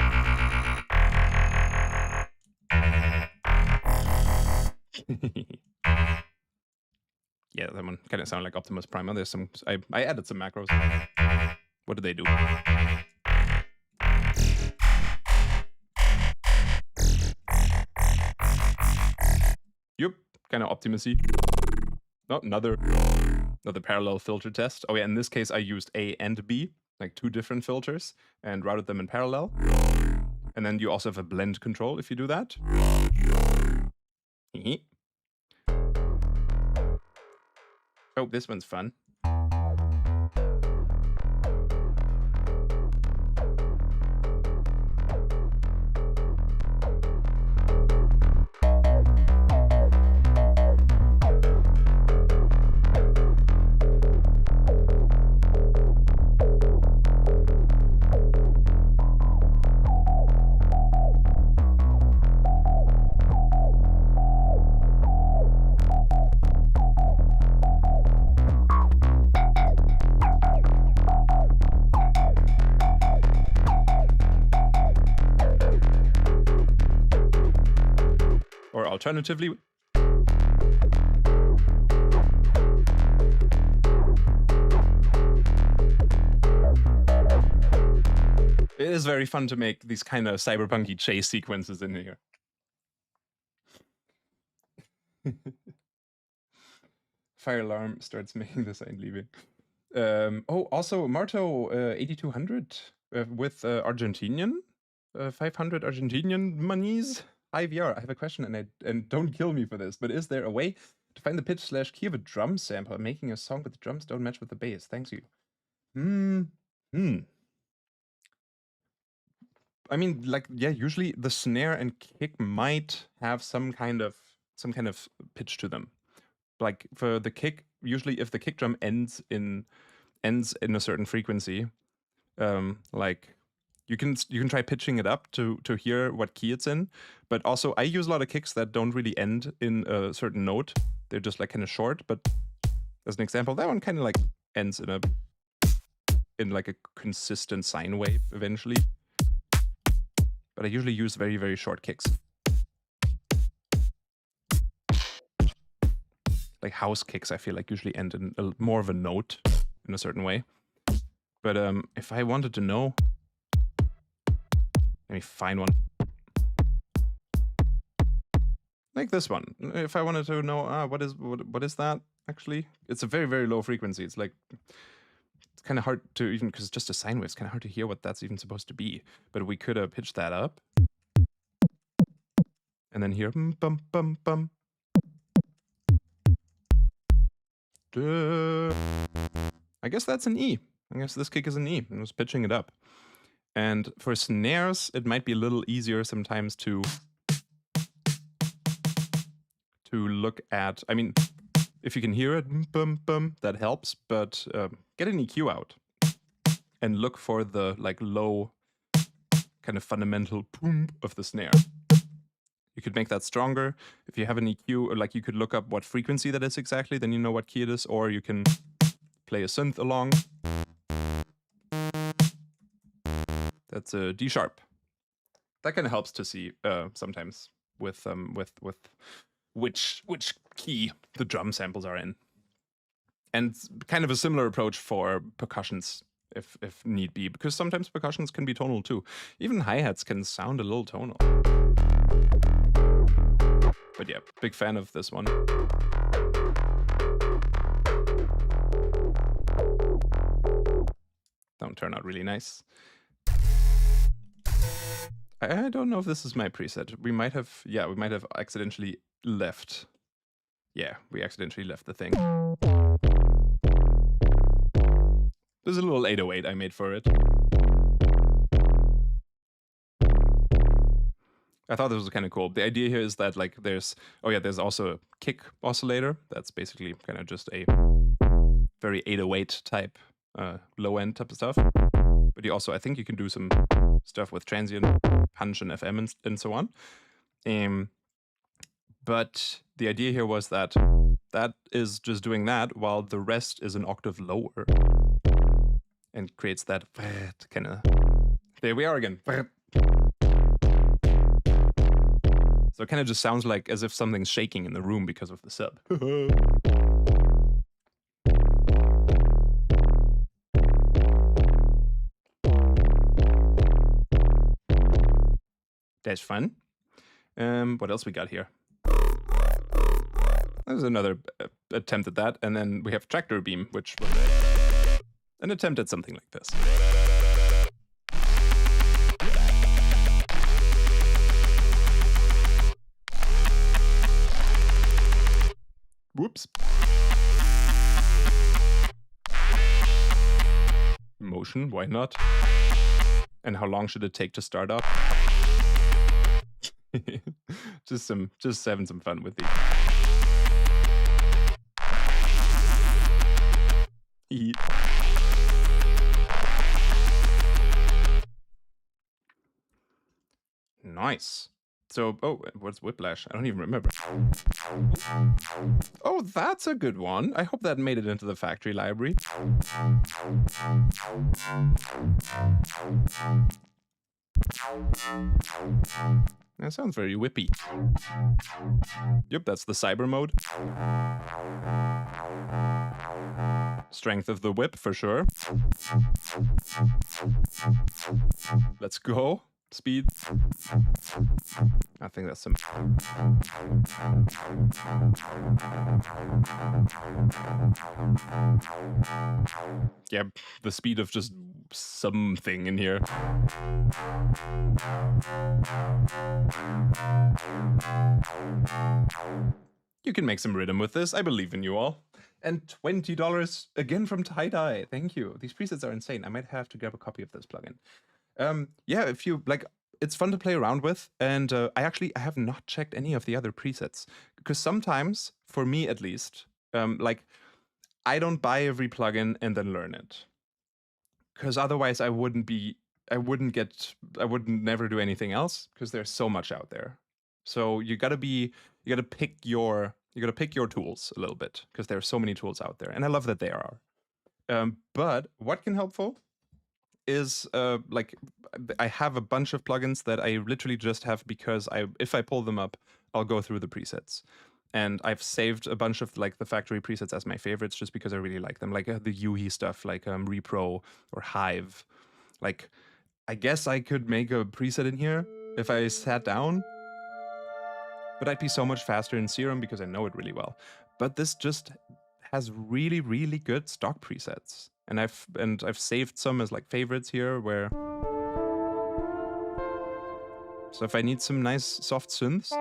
Yeah, that one kind of sounded like Optimus Prime. There's some... I added some macros. What do they do? Yep, kind of Optimus-y. Oh, another parallel filter test. Oh yeah, in this case I used A and B, like 2 different filters, and routed them in parallel. And then you also have a blend control if you do that. Oh, this one's fun. Alternatively, it is very fun to make these kind of cyberpunky chase sequences in here. Fire alarm starts making the sign leaving. Oh, also Marto 8200 with Argentinian 500 Argentinian monies. Hi VR, I have a question, and don't kill me for this, but is there a way to find the pitch/key of a drum sample, making a song but the drums don't match with the bass? Thanks you. I mean, like, yeah, usually the snare and kick might have some kind of pitch to them. Like for the kick, usually if the kick drum ends in a certain frequency, like you can try pitching it up to hear what key it's in. But also, I use a lot of kicks that don't really end in a certain note. They're just like kind of short. But as an example, that one kind of like ends in like a consistent sine wave eventually. But I usually use very, very short kicks. Like house kicks, I feel like usually end in more of a note in a certain way. But if I wanted to know, let me find one. Like this one. If I wanted to know, what is that actually? It's a very, very low frequency. It's like, it's kind of hard to even, because it's just a sine wave, it's kind of hard to hear what that's even supposed to be. But we could have pitched that up. And then here, bum, bum, bum. I guess that's an E. I guess this kick is an E. I was pitching it up. And for snares, it might be a little easier sometimes to look at. I mean, if you can hear it, bum, bum, that helps. But get an EQ out and look for the like low kind of fundamental boom of the snare. You could make that stronger. If you have an EQ, or like you could look up what frequency that is exactly, then you know what key it is, or you can play a synth along. That's a D sharp. That kind of helps to see sometimes with which key the drum samples are in. And kind of a similar approach for percussions, if need be, because sometimes percussions can be tonal too. Even hi-hats can sound a little tonal. But yeah, big fan of this one. Don't turn out really nice. I don't know if this is my preset. We might have accidentally left. Yeah, we accidentally left the thing. There's a little 808 I made for it. I thought this was kind of cool. The idea here is that like there's also a kick oscillator. That's basically kind of just a very 808 type low end type of stuff. But you also, I think you can do some stuff with transient, punch, and FM and so on. But the idea here was that is just doing that while the rest is an octave lower and creates that kind of. There we are again. So it kind of just sounds like as if something's shaking in the room because of the sub. That's fun. What else we got here? There's another attempt at that, and then we have tractor beam, which was an attempt at something like this. Whoops. Motion, why not? And how long should it take to start up? just having some fun with these. Nice. So, what's Whiplash? I don't even remember. Oh, that's a good one. I hope that made it into the factory library. That sounds very whippy. Yep, that's the cyber mode. Strength of the whip, for sure. Let's go. Speed. I think that's some. Yeah, the speed of just something in here. You can make some rhythm with this. I believe in you all. And $20 again from Tie-Dye. Thank you. These presets are insane. I might have to grab a copy of this plugin. Yeah, if you like, it's fun to play around with. And I have not checked any of the other presets because sometimes, for me at least, like I don't buy every plugin and then learn it, because otherwise I wouldn't never do anything else, because there's so much out there. So you gotta pick your tools a little bit, because there are so many tools out there, and I love that there are. But what can helpful is like I have a bunch of plugins that I literally just have because if I pull them up, I'll go through the presets. And I've saved a bunch of like the factory presets as my favorites just because I really like them, like the UVI stuff, like Repro or Hive. Like, I guess I could make a preset in here if I sat down, but I'd be so much faster in Serum because I know it really well. But this just has really, really good stock presets. And I've saved some as like favorites here, where so if I need some nice soft synths,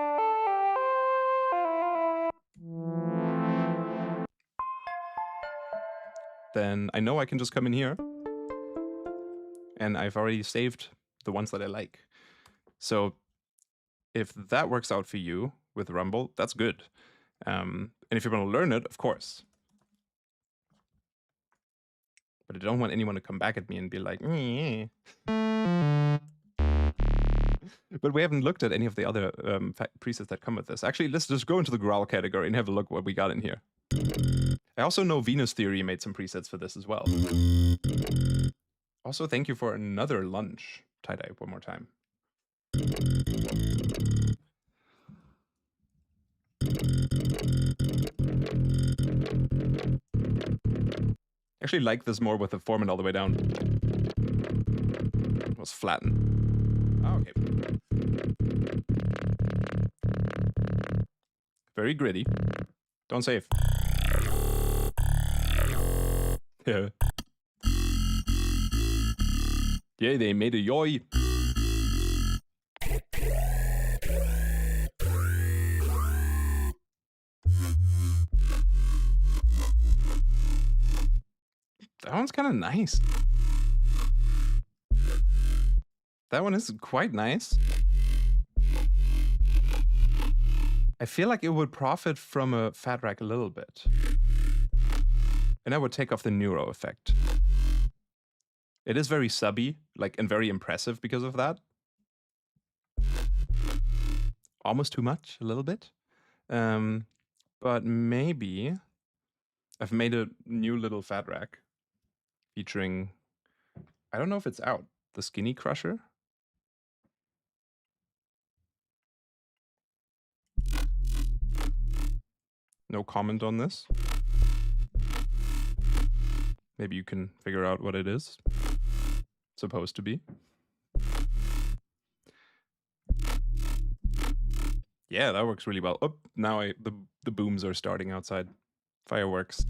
then I know I can just come in here and I've already saved the ones that I like. So if that works out for you with Rumble, that's good. And if you want to learn it, of course. But I don't want anyone to come back at me and be like, "Nyeh." But we haven't looked at any of the other presets that come with this. Actually, let's just go into the growl category and have a look what we got in here. I also know Venus Theory made some presets for this as well. Also, thank you for another lunch, Tie-Dye, one more time. I actually like this more with the formant all the way down. Let's flatten. Oh, okay. Very gritty. Don't save. Yeah. Yeah, they made a yoy. That one's kind of nice. That one is quite nice. I feel like it would profit from a fat rack a little bit. And I would take off the neuro effect. It is very subby, like, and very impressive because of that. Almost too much, a little bit. But maybe I've made a new little fat rack featuring, I don't know if it's out, the Skinny Crusher. No comment on this. Maybe you can figure out what it is. Supposed to be. Yeah, that works really well. Oh, now the booms are starting outside. Fireworks.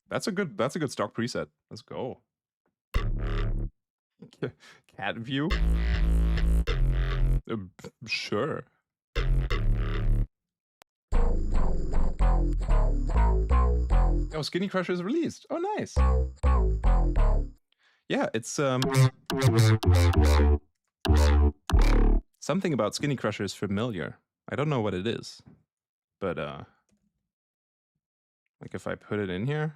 That's a good stock preset. Let's go. Cat view? Sure. Oh, Skinny Crusher is released. Oh, nice. Yeah, it's something about Skinny Crusher is familiar. I don't know what it is, but like if I put it in here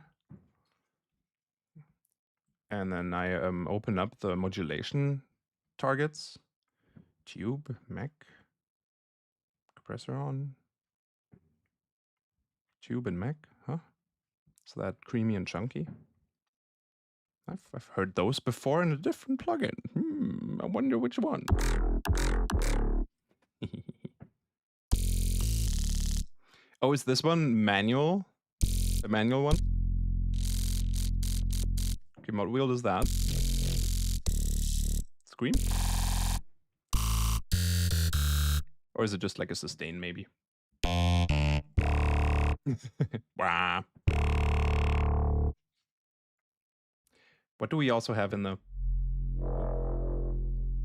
and then I open up the modulation targets, tube, mech, compressor on, tube and mech, huh? Is that creamy and chunky? I've heard those before in a different plugin. I wonder which one. Oh, is this one manual? A manual one? Okay, what wheel is that? green? Or is it just like a sustain, maybe? Wow. What do we also have in the...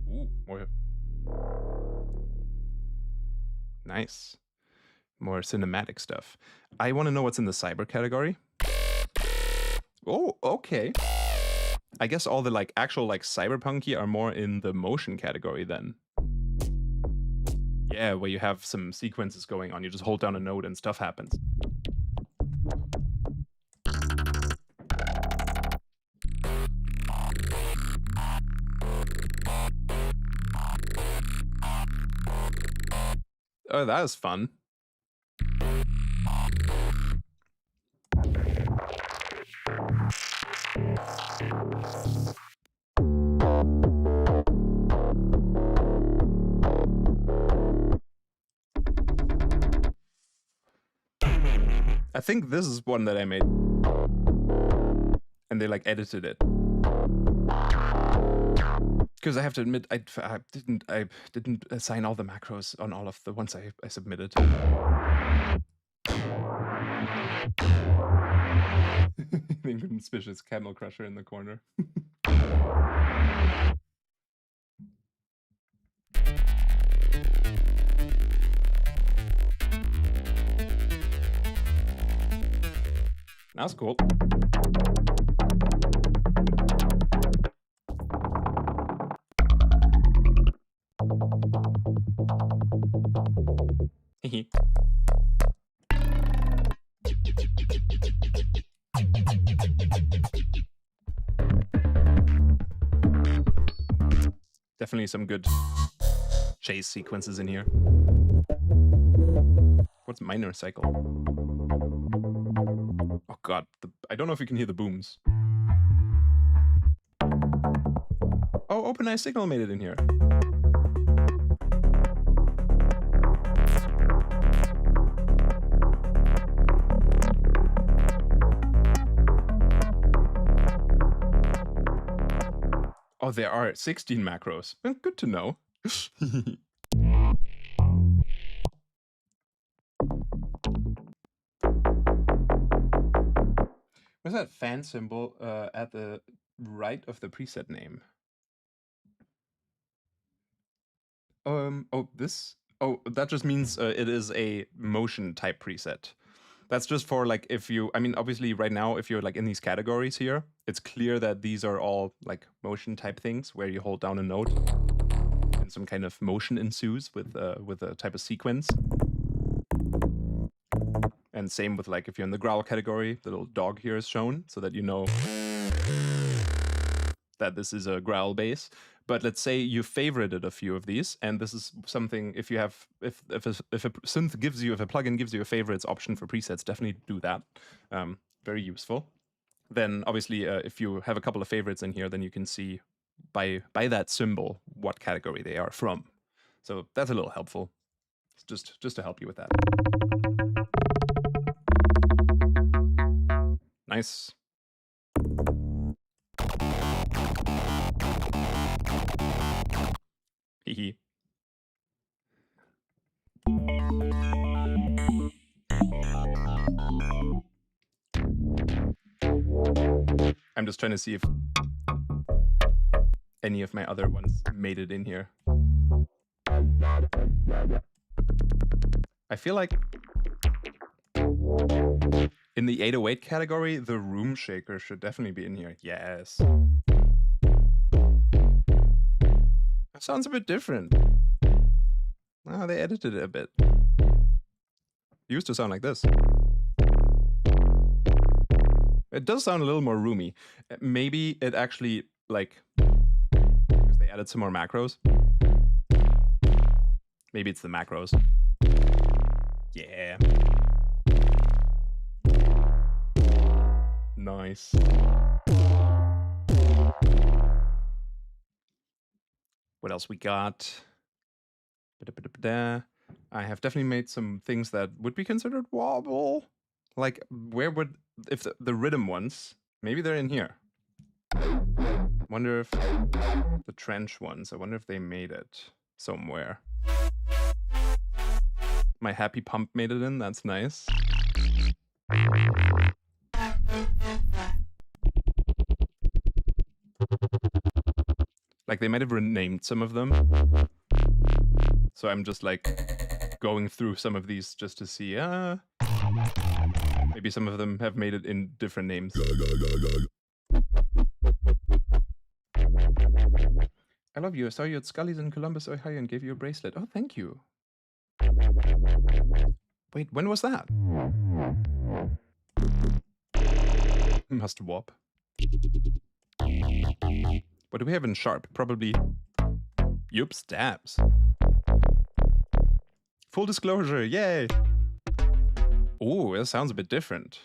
Ooh, more... Nice. More cinematic stuff. I want to know what's in the cyber category. Oh, okay. I guess all the like actual like cyberpunky are more in the motion category then. Yeah, where you have some sequences going on. You just hold down a note and stuff happens. Oh, that is fun. I think this is one that I made. And they like edited it. Because I have to admit, I didn't assign all the macros on all of the ones I submitted. The inconspicuous camel crusher in the corner. That's cool. Definitely some good chase sequences in here. What's minor cycle? Oh god, I don't know if you can hear the booms. Oh, OpenEye Signal made it in here. Oh, there are 16 macros. Good to know. What's that fan symbol at the right of the preset name? Oh, this? Oh, that just means it is a motion type preset. That's just for like if you, I mean, obviously right now, if you're like in these categories here, it's clear that these are all like motion type things where you hold down a note and some kind of motion ensues with a type of sequence. And same with like if you're in the growl category, the little dog here is shown so that you know that this is a growl bass. But let's say you favorited a few of these, and this is something, if you have, if a synth gives you, if a plugin gives you a favorites option for presets, definitely do that. Very useful. Then obviously, if you have a couple of favorites in here, then you can see by that symbol what category they are from. So that's a little helpful. It's just to help you with that. Nice. Hehe. I'm just trying to see if any of my other ones made it in here. I feel like in the 808 category, the room shaker should definitely be in here. Yes. That sounds a bit different. Oh, they edited it a bit. It used to sound like this. It does sound a little more roomy. Maybe it actually, like, because they added some more macros. Maybe it's the macros. Yeah. Nice. What else we got? I have definitely made some things that would be considered wobble. Like, where would, if the rhythm ones, maybe they're in here. Wonder if the trench ones, I wonder if they made it somewhere. My happy pump made it in, that's nice. Like they might have renamed some of them. So I'm just like going through some of these just to see, maybe some of them have made it in different names. I love you. I saw you at Scully's in Columbus, Ohio and gave you a bracelet. Oh, thank you. Wait, when was that? Must warp. What do we have in sharp? Probably... Yup, stabs. Full disclosure, yay! Oh, that sounds a bit different.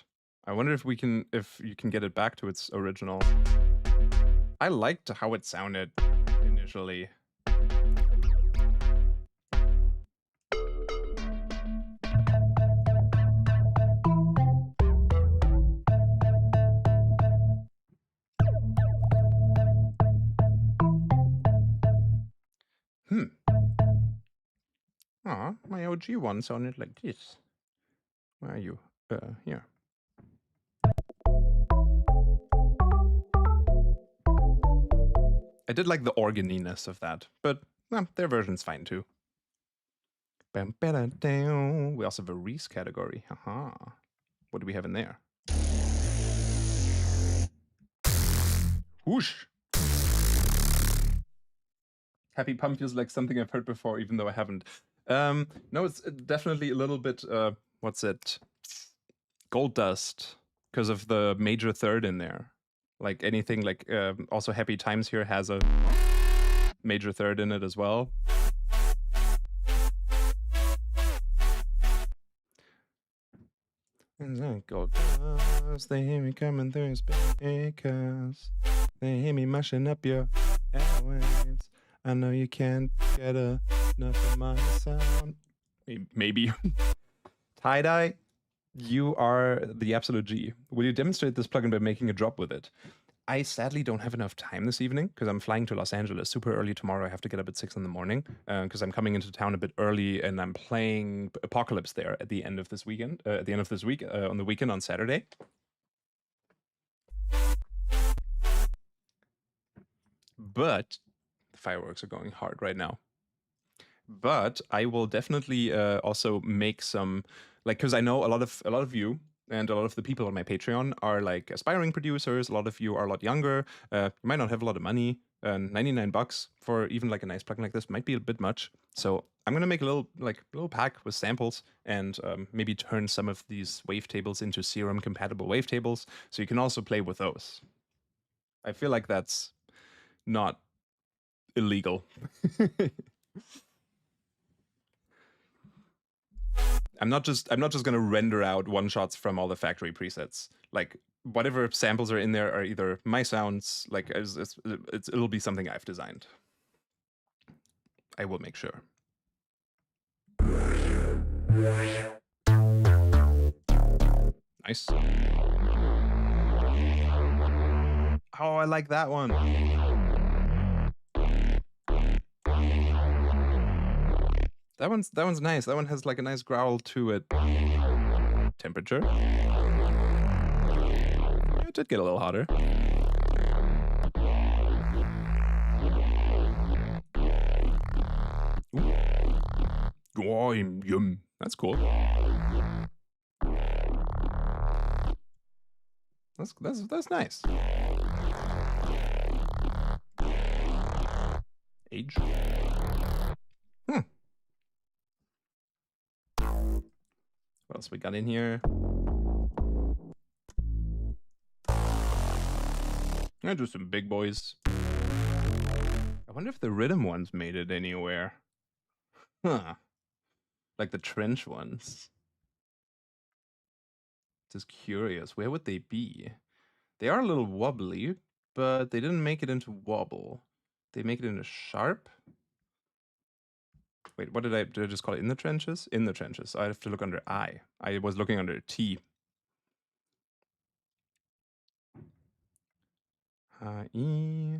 I wonder if you can get it back to its original. I liked how it sounded initially. Aw, my OG one sounded like this. Where are you? Here. I did like the organiness of that, but their version's fine too. We also have a Reese category. Haha. What do we have in there? Whoosh! Happy Pump feels like something I've heard before, even though I haven't. No, it's definitely a little bit, what's it? Gold Dust, because of the major third in there. Like anything, like, also Happy Times here has a major third in it as well. Gold Dust, they hear me coming through speakers. They hear me mashing up your airwaves. I know you can't get enough of my sound. Maybe. Tie-dye, you are the absolute G. Will you demonstrate this plugin by making a drop with it? I sadly don't have enough time this evening because I'm flying to Los Angeles super early tomorrow. I have to get up at 6 in the morning because I'm coming into town a bit early and I'm playing Apocalypse there at the end of this weekend. At the end of this week, on the weekend on Saturday. But the fireworks are going hard right now. But I will definitely also make some, like, because I know a lot of you and a lot of the people on my Patreon are like aspiring producers. A lot of you are a lot younger. You might not have a lot of money. 99 bucks for even like a nice plugin like this might be a bit much. So I'm gonna make a little pack with samples and maybe turn some of these wavetables into Serum compatible wavetables, so you can also play with those. I feel like that's not illegal. I'm not just gonna render out one shots from all the factory presets. Like whatever samples are in there are either my sounds, like it'll be something I've designed. I will make sure. Nice. Oh, I like that one. That one's nice. That one has like a nice growl to it. Temperature. It did get a little hotter. Ooh. Oh, yum. That's cool. That's nice. Age. What else we got in here? I do some big boys. I wonder if the rhythm ones made it anywhere. Huh. Like the trench ones. Just curious, where would they be? They are a little wobbly, but they didn't make it into wobble. They make it into sharp. Wait, what did I just call it? In the trenches? In the trenches. I have to look under I. I was looking under T. E.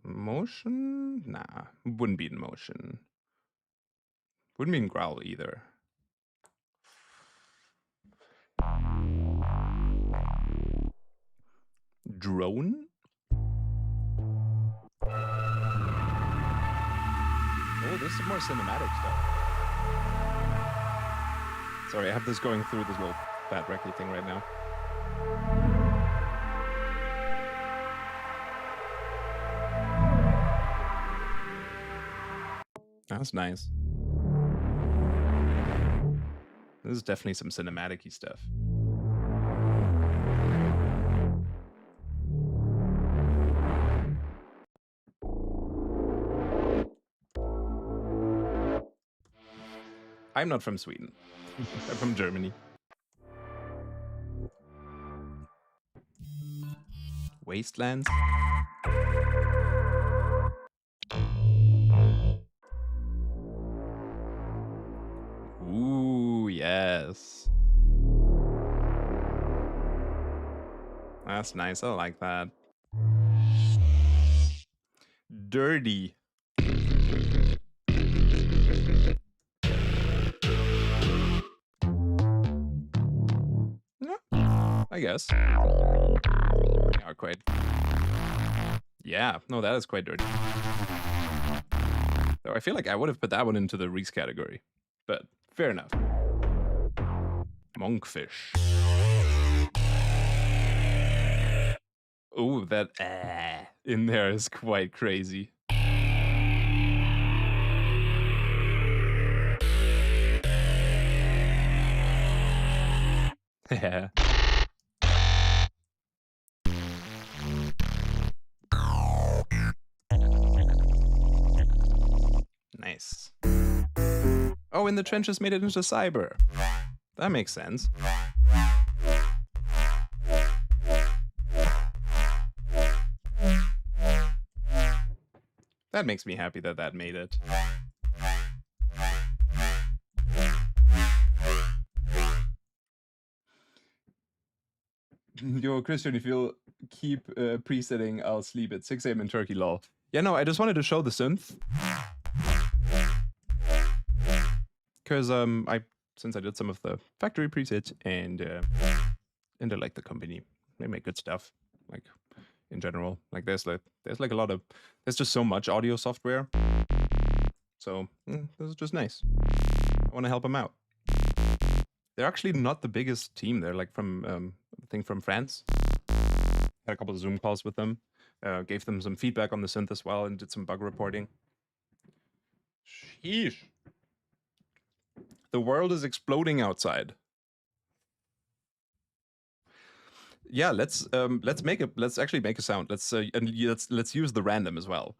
Motion? Nah, wouldn't be in motion. Wouldn't be in growl either. Drone? Oh, there's some more cinematic stuff. Sorry, I have this going through this little bad recky thing right now. That's nice. This is definitely some cinematic-y stuff. I'm not from Sweden. I'm from Germany. Wastelands? Ooh, yes. That's nice. I like that. Dirty. Yeah, I guess. Yeah, quite. Yeah, no, that is quite dirty. Though I feel like I would have put that one into the Reese category, but fair enough. Monkfish. Oh, that in there is quite crazy. Yeah. Nice. Oh, and the trenches made it into cyber. That makes sense. That makes me happy that that made it. Yo, Christian, if you'll keep presetting, I'll sleep at 6 a.m. in Turkey, lol. Yeah, no, I just wanted to show the synth. Because since I did some of the factory presets and I like the company. They make good stuff. Like in general. Like there's like a lot of there's just so much audio software. So this is just nice. I want to help them out. They're actually not the biggest team. They're like from I think from France. Had a couple of Zoom calls with them. Gave them some feedback on the synth as well and did some bug reporting. Sheesh. The world is exploding outside. Yeah, let's actually make a sound. Let's use the random as well.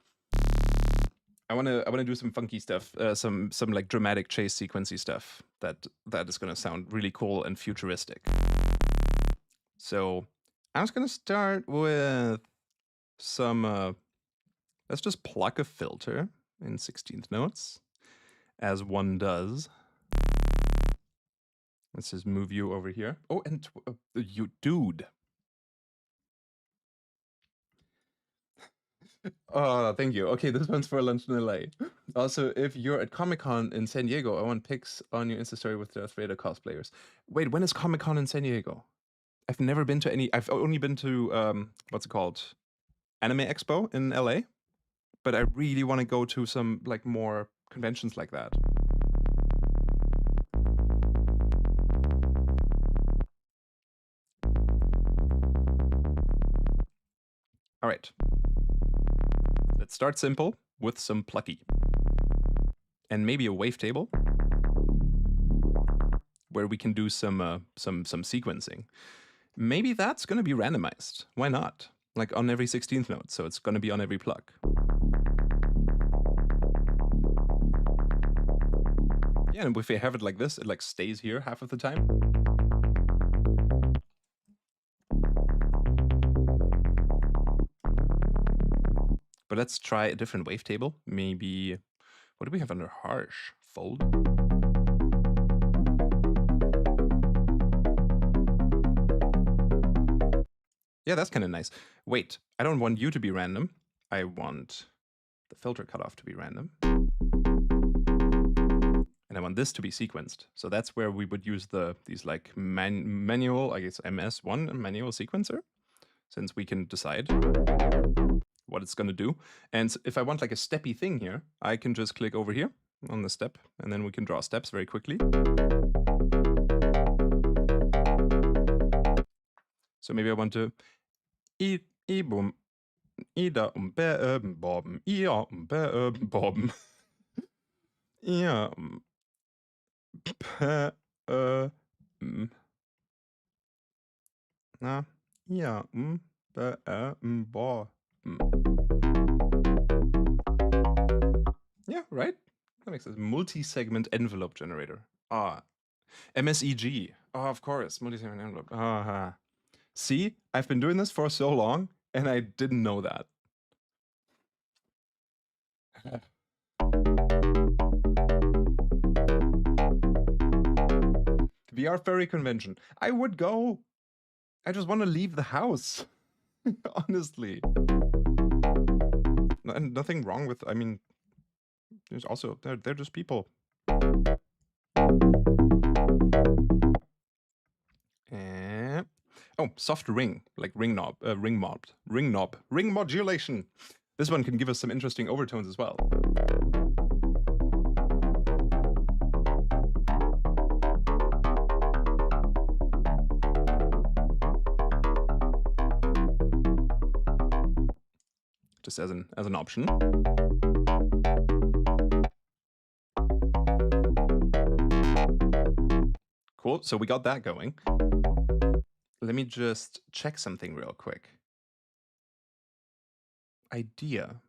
I wanna do some funky stuff, some like dramatic chase sequency stuff that is gonna sound really cool and futuristic. So I was gonna start with some. Let's just pluck a filter in 16th notes, as one does. Let's just move you over here. Oh, and you dude. Oh, thank you. Okay, this one's for lunch in LA. Also, if you're at Comic-Con in San Diego, I want pics on your Insta story with the Darth Vader cosplayers. Wait, when is Comic-Con in San Diego? I've never been to any. I've only been to what's it called, Anime Expo in LA. But I really want to go to some like more conventions like that. All right. Let's start simple with some plucky. And maybe a wavetable where we can do some sequencing. Maybe that's going to be randomized. Why not? Like on every 16th note, so it's going to be on every pluck. Yeah, and if we have it like this, it like stays here half of the time. But let's try a different wavetable. Maybe, what do we have under harsh? Fold? Yeah, that's kind of nice. Wait, I don't want you to be random. I want the filter cutoff to be random. And I want this to be sequenced. So that's where we would use these like manual, I guess MS1 manual sequencer, since we can decide what it's going to do. And if I want like a steppy thing here, I can just click over here on the step, and then we can draw steps very quickly. So maybe I want to boom, ida bob, bob, ja, na, ja, bob. Yeah, right? That makes sense. Multi-segment envelope generator. MSEG. Oh, of course. Multi-segment envelope. See, I've been doing this for so long, and I didn't know that. VR furry convention. I would go. I just want to leave the house. Honestly. And nothing wrong with, I mean, there's also, they're just people. Oh, soft ring, like ring modulation. This one can give us some interesting overtones as well. Just as an option. Cool, so we got that going. Let me just check something real quick. Idea.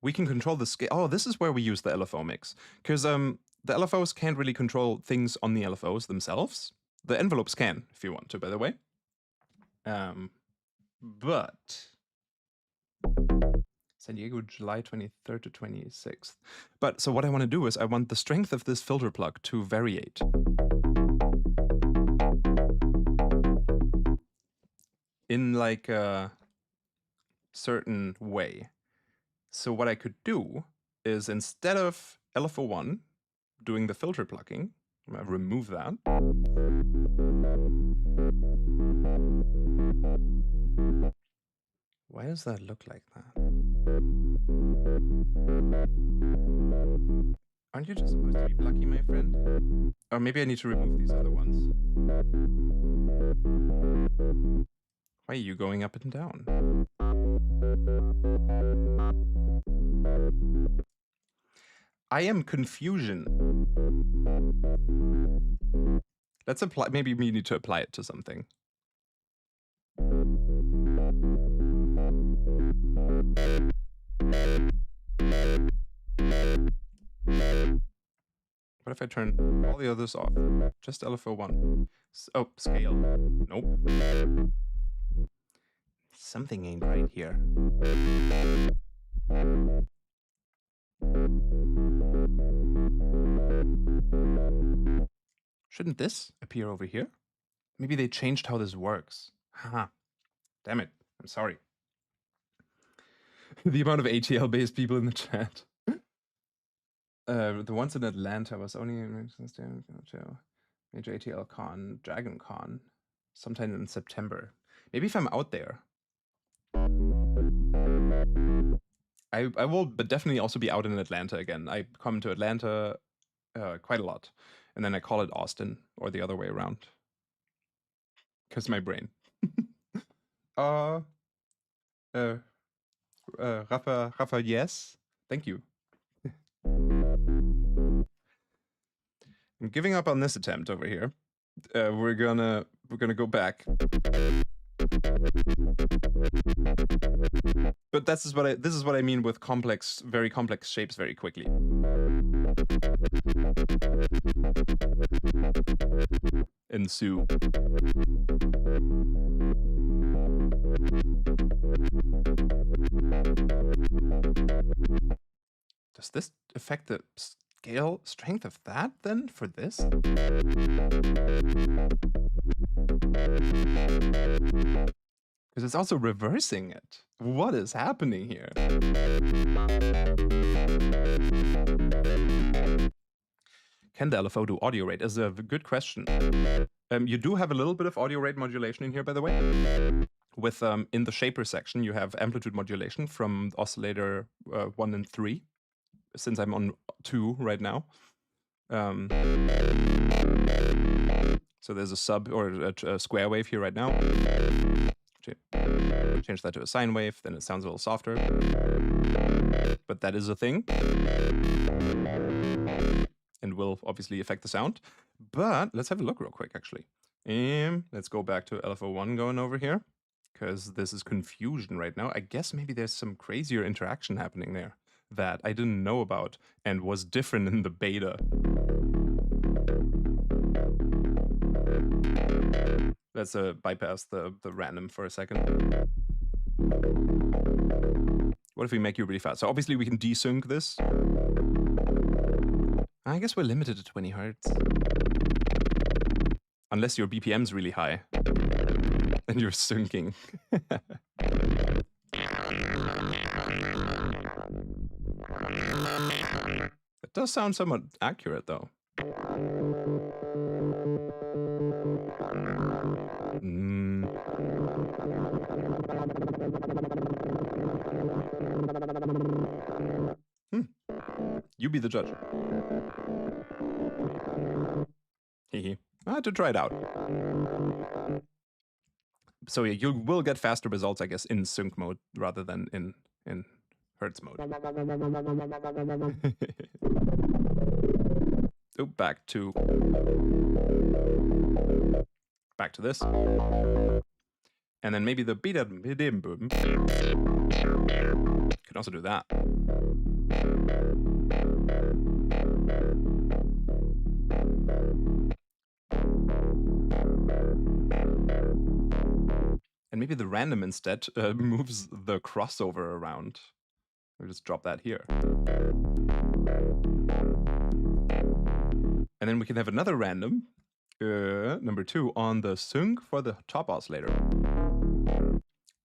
We can control the scale. Oh, this is where we use the LFO mix. Because the LFOs can't really control things on the LFOs themselves. The envelopes can, if you want to, by the way. But San Diego, July 23rd to 26th. But so what I want to do is I want the strength of this filter plug to variate. In like a certain way. So what I could do is instead of LFO1 doing the filter plugging, I'm gonna remove that. Why does that look like that? Aren't you just supposed to be plucky, my friend? Or maybe I need to remove these other ones. Why are you going up and down? I am confusion. Let's apply, maybe we need to apply it to something. What if I turn all the others off? Just LFO1. Oh, scale. Nope. Something ain't right here. Shouldn't this appear over here? Maybe they changed how this works. Haha. Damn it. I'm sorry. The amount of ATL-based people in the chat. The ones in Atlanta was only major ATL con, Dragon Con, sometime in September. Maybe if I'm out there. I will but definitely also be out in Atlanta again. I come to Atlanta quite a lot. And then I call it Austin, or the other way around. Because my brain. Rafa, yes. Thank you. I'm giving up on this attempt over here. We're gonna go back. But this is what I mean with complex, very complex shapes very quickly. Ensue. Does this affect the scale strength of that then for this? Because it's also reversing it. What is happening here? Can the LFO do audio rate? Is a good question. You do have a little bit of audio rate modulation in here, by the way. With in the shaper section, you have amplitude modulation from oscillator 1 and 3. Since I'm on 2 right now. So there's a sub or a square wave here right now. Change that to a sine wave, then it sounds a little softer. But that is a thing. And will obviously affect the sound. But let's have a look real quick, actually. Let's go back to LFO1 going over here. Because this is confusion right now. I guess maybe there's some crazier interaction happening there that I didn't know about and was different in the beta. Let's bypass the random for a second. What if we make you really fast? So obviously we can desync this. I guess we're limited to 20 Hertz. Unless your BPM's really high. And you're syncing. It does sound somewhat accurate, though. You be the judge. Hehe. I had to try it out. So yeah, you will get faster results, I guess, in sync mode rather than in Hertz mode. Oh, back to this. And then maybe the beta can also do that. And maybe the random instead moves the crossover around. We'll just drop that here. And then we can have another random, number 2, on the sync for the top oscillator.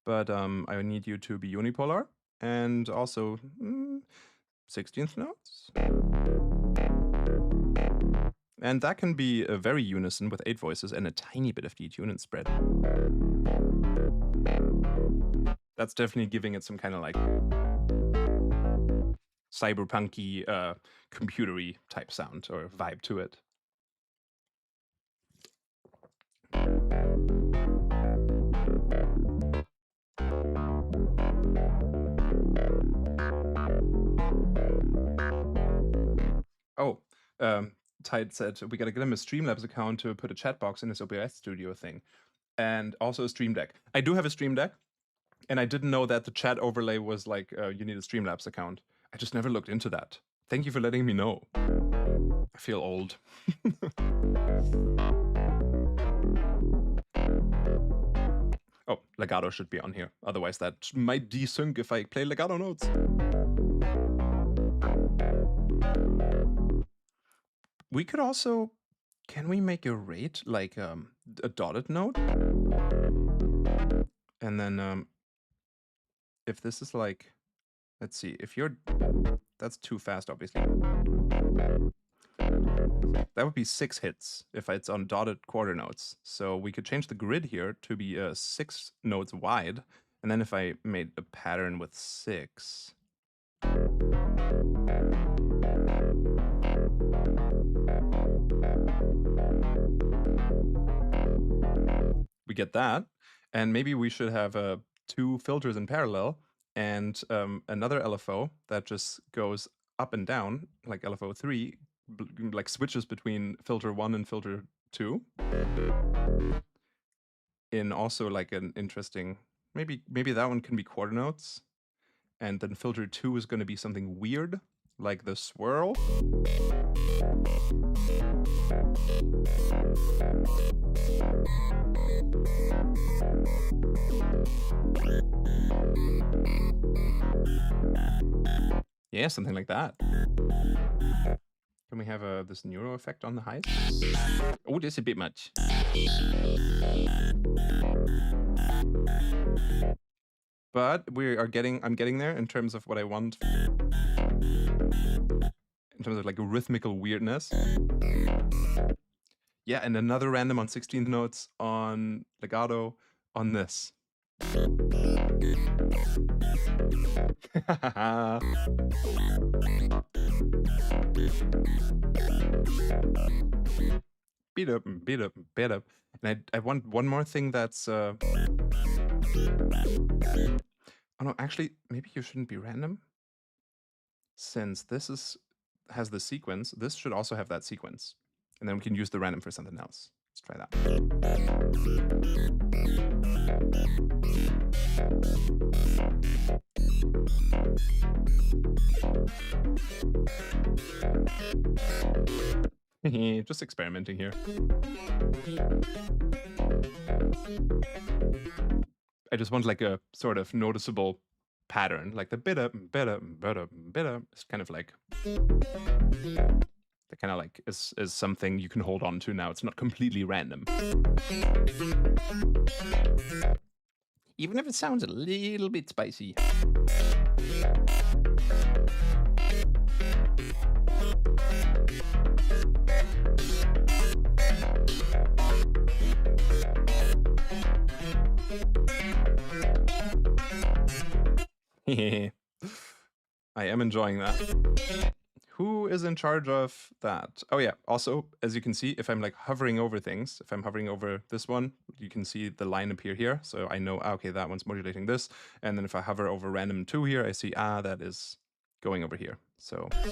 But I need you to be unipolar and also 16th notes. And that can be a very unison with 8 voices and a tiny bit of detune and spread. That's definitely giving it some kind of like cyberpunky, computery type sound or vibe to it. Oh, Tide said we gotta get him a Streamlabs account to put a chat box in his OBS studio thing. And also a Stream Deck. I do have a Stream Deck, and I didn't know that the chat overlay was like, you need a Streamlabs account. I just never looked into that. Thank you for letting me know. I feel old. Oh, legato should be on here. Otherwise that might desync if I play legato notes. We could also, can we make a rate like a dotted note? And then if this is like, let's see, if you're, that's too fast, obviously. That would be 6 hits if it's on dotted quarter notes. So we could change the grid here to be 6 notes wide. And then if I made a pattern with 6. We get that. And maybe we should have 2 filters in parallel and another LFO that just goes up and down, like LFO 3, like switches between filter 1 and filter 2. In also like an interesting, maybe that one can be quarter notes. And then filter 2 is going to be something weird, like the swirl. Yeah, something like that. Can we have this neuro effect on the highs? Oh, this is a bit much. But I'm getting there in terms of what I want. In terms of like a rhythmical weirdness. Yeah, and another random on 16th notes on legato on this. Beat up, beat up, beat up. And I want one more thing that's oh no, actually, maybe you shouldn't be random. Since this has the sequence, this should also have that sequence. And then we can use the random for something else. Let's try that. Just experimenting here. I just want like a sort of noticeable pattern, like the bit up, bit up, bit up, bit up. It's kind of like that kind of like is something you can hold on to now. It's not completely random. Even if it sounds a little bit spicy. I am enjoying that. Who is in charge of that? Oh yeah, also, as you can see, if I'm like hovering over things, if I'm hovering over this one, you can see the line appear here. So I know, okay, that one's modulating this. And then if I hover over random 2 here, I see, that is going over here. So in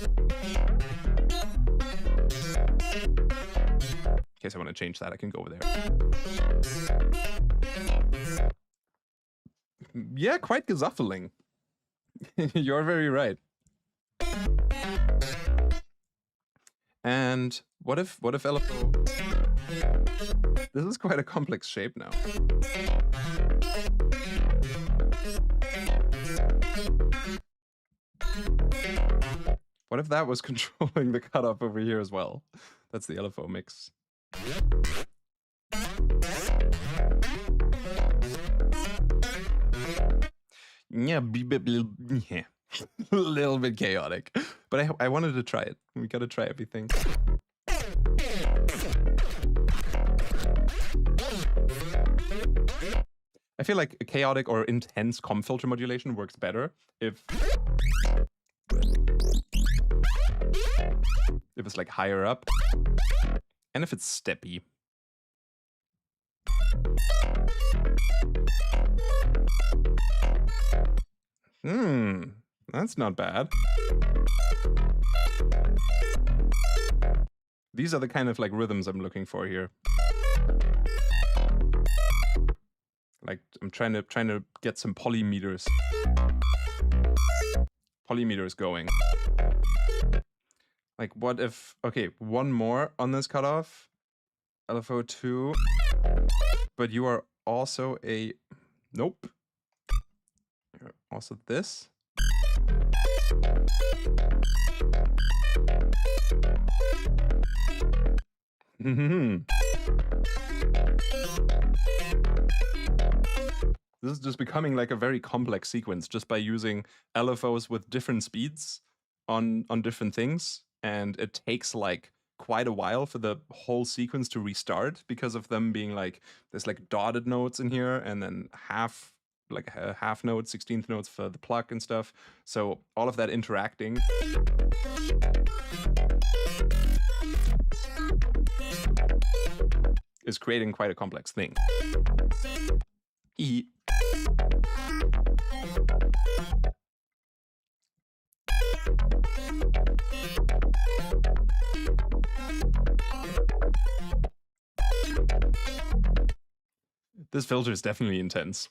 case I want to change that, I can go over there. Yeah, quite gesuffeling. You're very right. And what if LFO? This is quite a complex shape now. What if that was controlling the cutoff over here as well? That's the LFO mix. Yeah, a little bit chaotic, but I wanted to try it. We gotta try everything. I feel like a chaotic or intense comb filter modulation works better if it's like higher up and if it's steppy. That's not bad. These are the kind of like rhythms I'm looking for here. Like I'm trying to get some polymeters going. Like what if, okay, one more on this cutoff, LFO 2, but you are also a, nope. You're also this. This is just becoming like a very complex sequence just by using LFOs with different speeds on different things, and it takes like quite a while for the whole sequence to restart because of them being like there's like dotted notes in here and then half note, 16th notes for the pluck and stuff. So all of that interacting is creating quite a complex thing. This filter is definitely intense.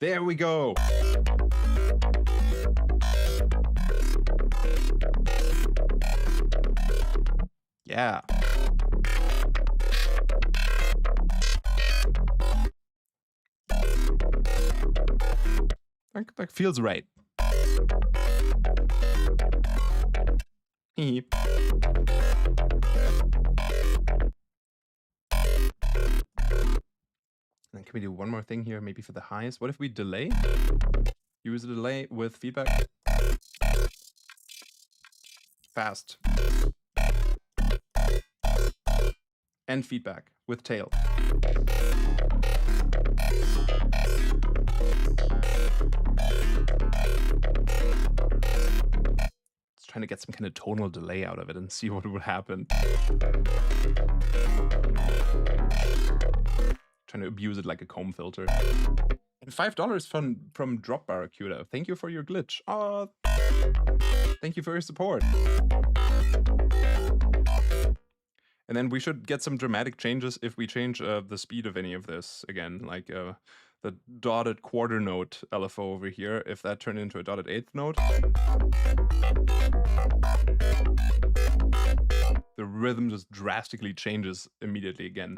There we go. Yeah. That feels right. then can we do one more thing here, maybe for the highs? What if we delay? Use a delay with feedback. Fast. And feedback with tail. Just trying to get some kind of tonal delay out of it and see what would happen. Trying to abuse it like a comb filter. And $5 from Drop Barracuda. Thank you for your glitch. Oh, thank you for your support. And then we should get some dramatic changes if we change the speed of any of this again, like the dotted quarter note LFO over here. If that turned into a dotted eighth note, the rhythm just drastically changes immediately again.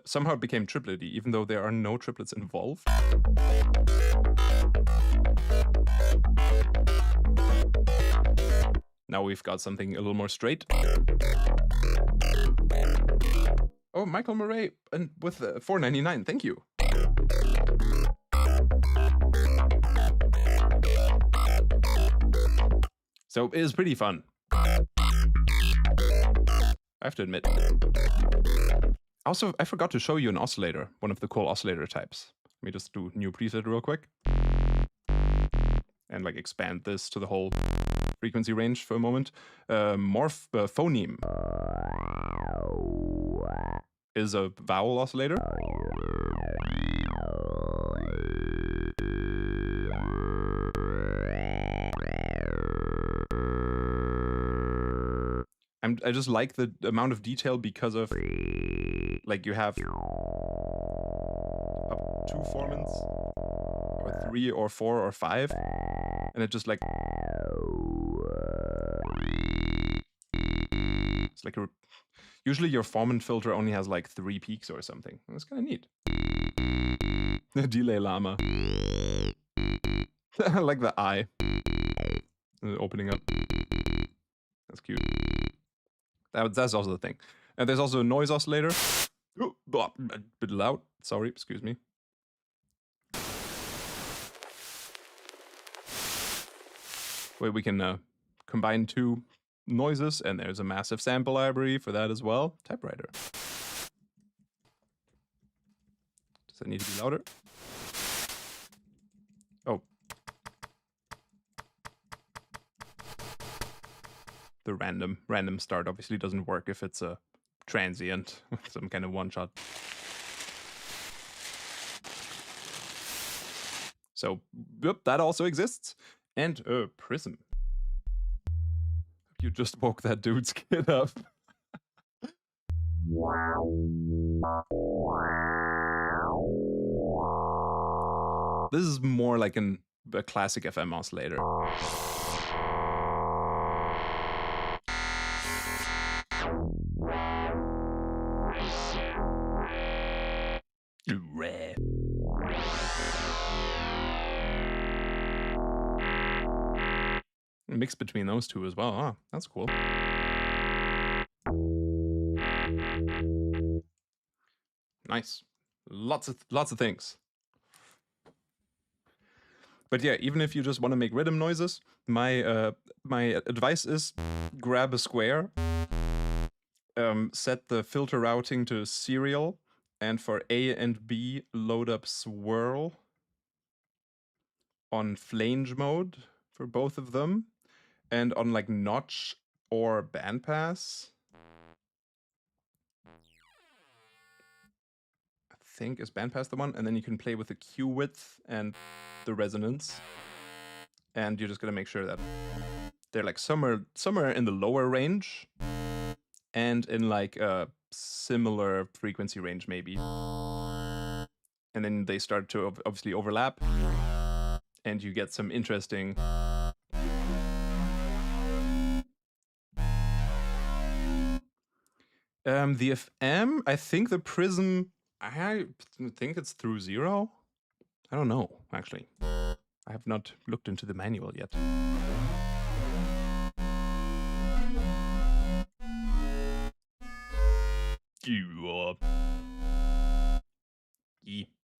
Somehow it became triplet-y, even though there are no triplets involved. Now we've got something a little more straight. Oh, Michael Murray and with $4.99, thank you. So it is pretty fun, I have to admit. Also, I forgot to show you an oscillator, one of the cool oscillator types. Let me just do new preset real quick. And like expand this to the whole frequency range for a moment. Phoneme is a vowel oscillator. I just like the amount of detail because of, like, you have 2 formants, or 3 or 4 or 5, and it just like, it's like usually your formant filter only has like 3 peaks or something. That's kind of neat. Delay llama. I like the eye opening up. That's cute. That's also the thing. And there's also a noise oscillator. Oh, a bit loud. Sorry, excuse me. Where we can combine 2 noises, and there's a massive sample library for that as well. Typewriter. Does that need to be louder? Oh. The random start obviously doesn't work if it's a transient, some kind of one-shot. So, yep, that also exists. And Prism. You just woke that dude's kid up. This is more like a classic FM oscillator. Rare. Mix between those two as well. Oh, that's cool. Nice. Lots of things. But yeah, even if you just want to make rhythm noises, my advice is grab a square, set the filter routing to serial, and for A and B, load up swirl on flange mode for both of them, and on like notch or bandpass. I think is bandpass the one, and then you can play with the Q width and the resonance, and you're just gonna make sure that they're like somewhere in the lower range and in like a similar frequency range maybe, and then they start to obviously overlap, and you get some interesting the FM. I think the Prism, I think it's through 0. I don't know, actually. I have not looked into the manual yet.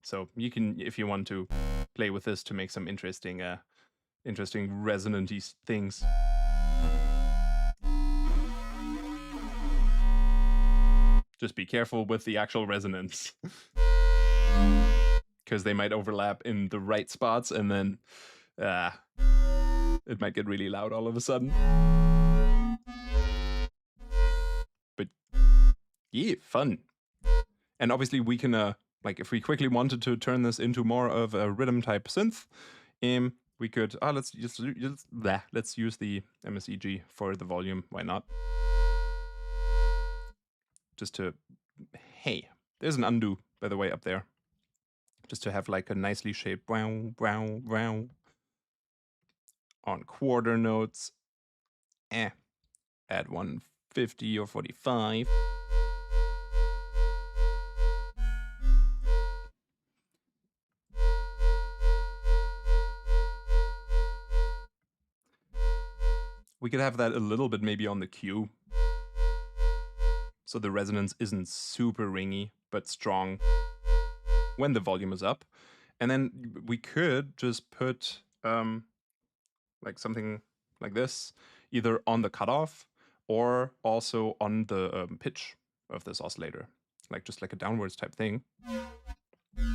So you can, if you want to, play with this to make some interesting resonant-y things. Just be careful with the actual resonance, because they might overlap in the right spots, and then it might get really loud all of a sudden. But yeah, fun. And obviously we can, like if we quickly wanted to turn this into more of a rhythm type synth, we could, let's use the MSEG for the volume, why not? Just to, hey, there's an undo, by the way, up there. Just to have like a nicely shaped wow, wow, wow on quarter notes. Add 150 or 45. We could have that a little bit maybe on the Q, so the resonance isn't super ringy, but strong when the volume is up. And then we could just put like something like this, either on the cutoff or also on the pitch of this oscillator, like just like a downwards type thing. Let's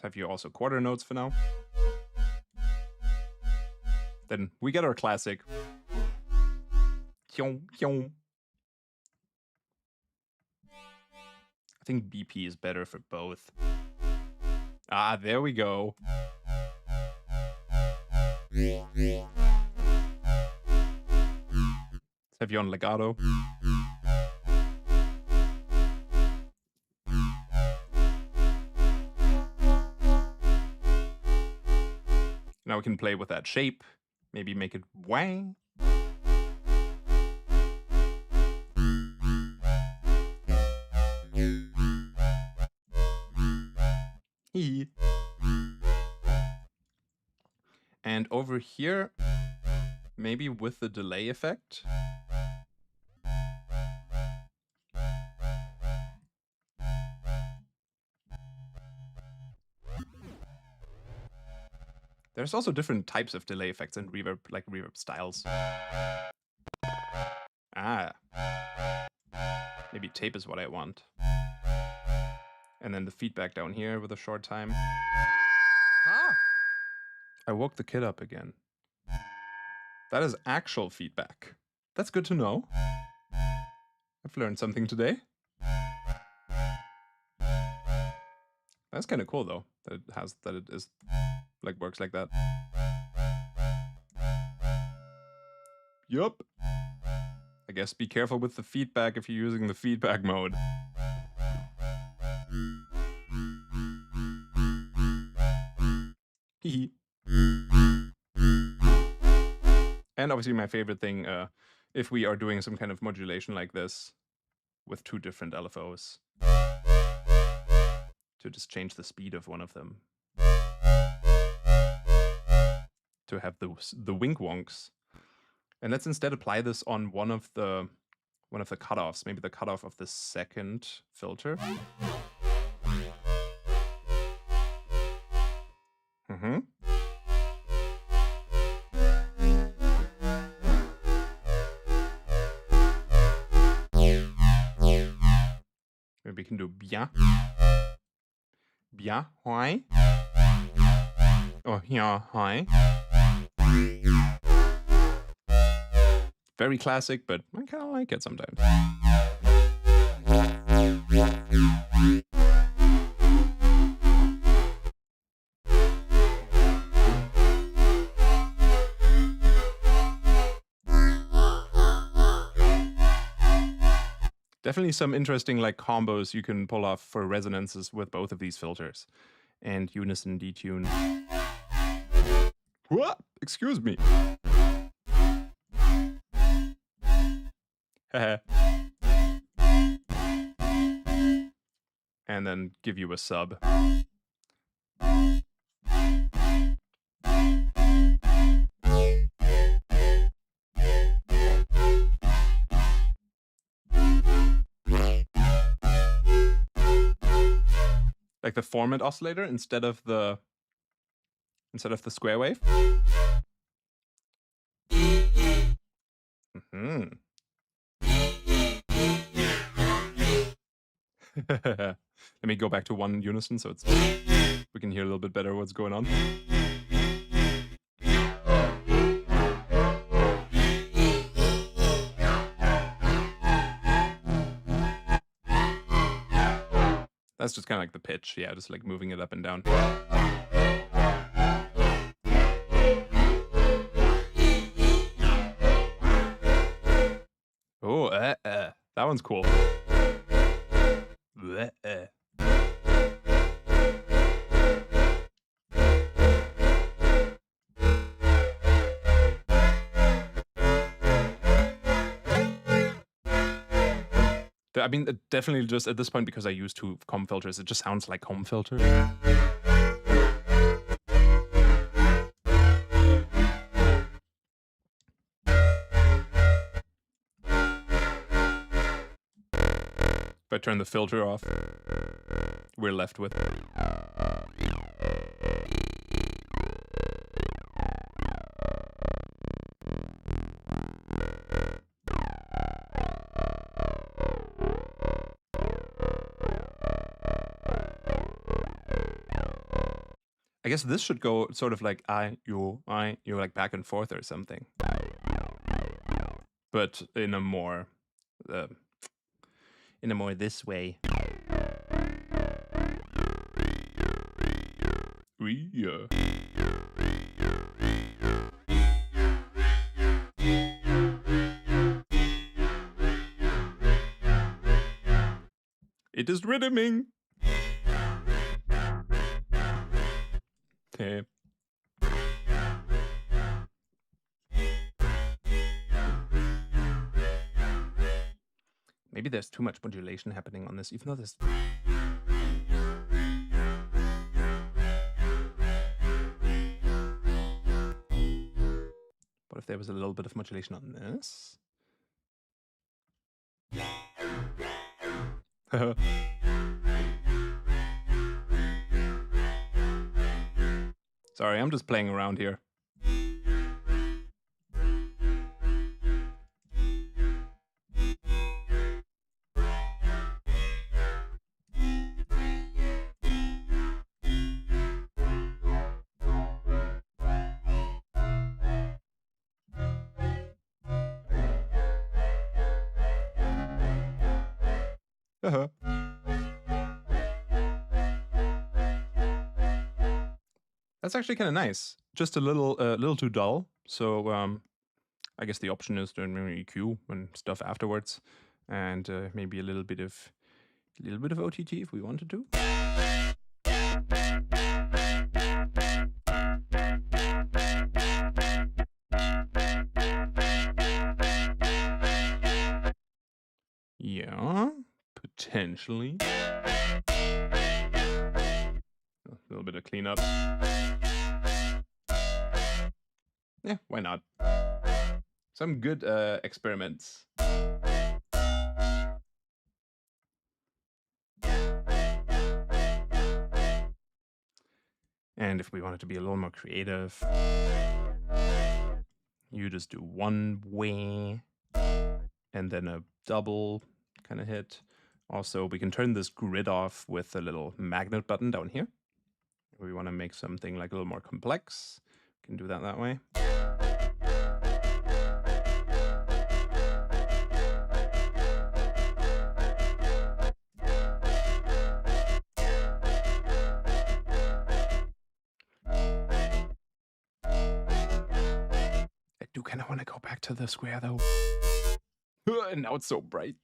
have you also quarter notes for now. Then we get our classic. I think BP is better for both. There we go. Let's have you on legato. Now we can play with that shape. Maybe make it wang. And over here, maybe with the delay effect. There's also different types of delay effects and reverb, like reverb styles. Maybe tape is what I want. And then the feedback down here with a short time. I woke the kid up again. That is actual feedback. That's good to know. I've learned something today. That's kind of cool though, that it is like works like that. Yup. I guess be careful with the feedback if you're using the feedback mode. Hee. And obviously my favorite thing, if we are doing some kind of modulation like this with two different LFOs, to just change the speed of one of them. To have the wink wonks. And let's instead apply this on one of the cutoffs, maybe the cutoff of the second filter. Maybe we can do bien. Bien, hi. Oh, yeah, hi. Very classic, but I kind of like it sometimes. Definitely some interesting like combos you can pull off for resonances with both of these filters. And unison detune. What? Excuse me. And then give you a sub. like the formant oscillator instead of the square wave. Mm-hmm. Let me go back to one unison so we can hear a little bit better what's going on. That's just kind of like the pitch, yeah, just like moving it up and down. Oh, that one's cool. I mean, definitely just at this point, because I use 2 comb filters, it just sounds like comb filter. If I turn the filter off, we're left with. I guess this should go sort of like you like back and forth or something. But in a more this way. Yeah. It is rhythming. Okay. Maybe there's too much modulation happening on this, even though there's. What if there was a little bit of modulation on this? Sorry, I'm just playing around here. That's actually kind of nice. Just a little too dull. So I guess the option is to EQ and stuff afterwards, and maybe a little bit of OTT if we wanted to. Yeah, potentially. A little bit of cleanup. Yeah, why not? Some good experiments. And if we wanted to be a little more creative, you just do one way and then a double kind of hit. Also, we can turn this grid off with a little magnet button down here. If we want to make something like a little more complex, we can do that way. I do kind of want to go back to the square though. And now it's so bright.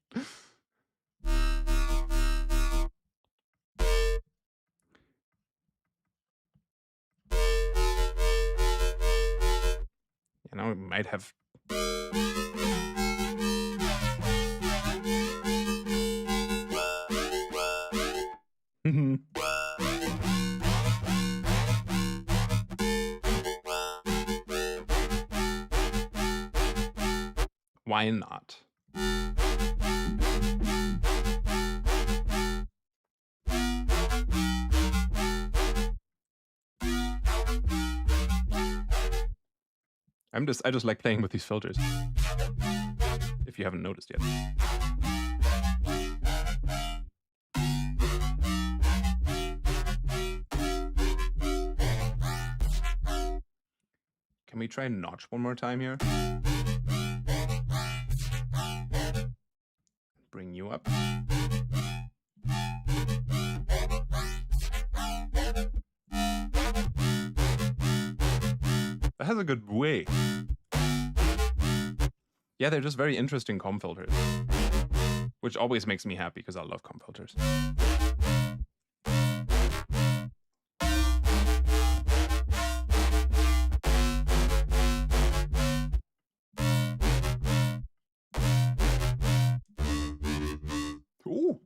You know, it might have. Why not? I just like playing with these filters. If you haven't noticed yet. Can we try notch one more time here? Bring you up. That has a good way. Yeah, they're just very interesting comb filters. Which always makes me happy because I love comb filters. Ooh.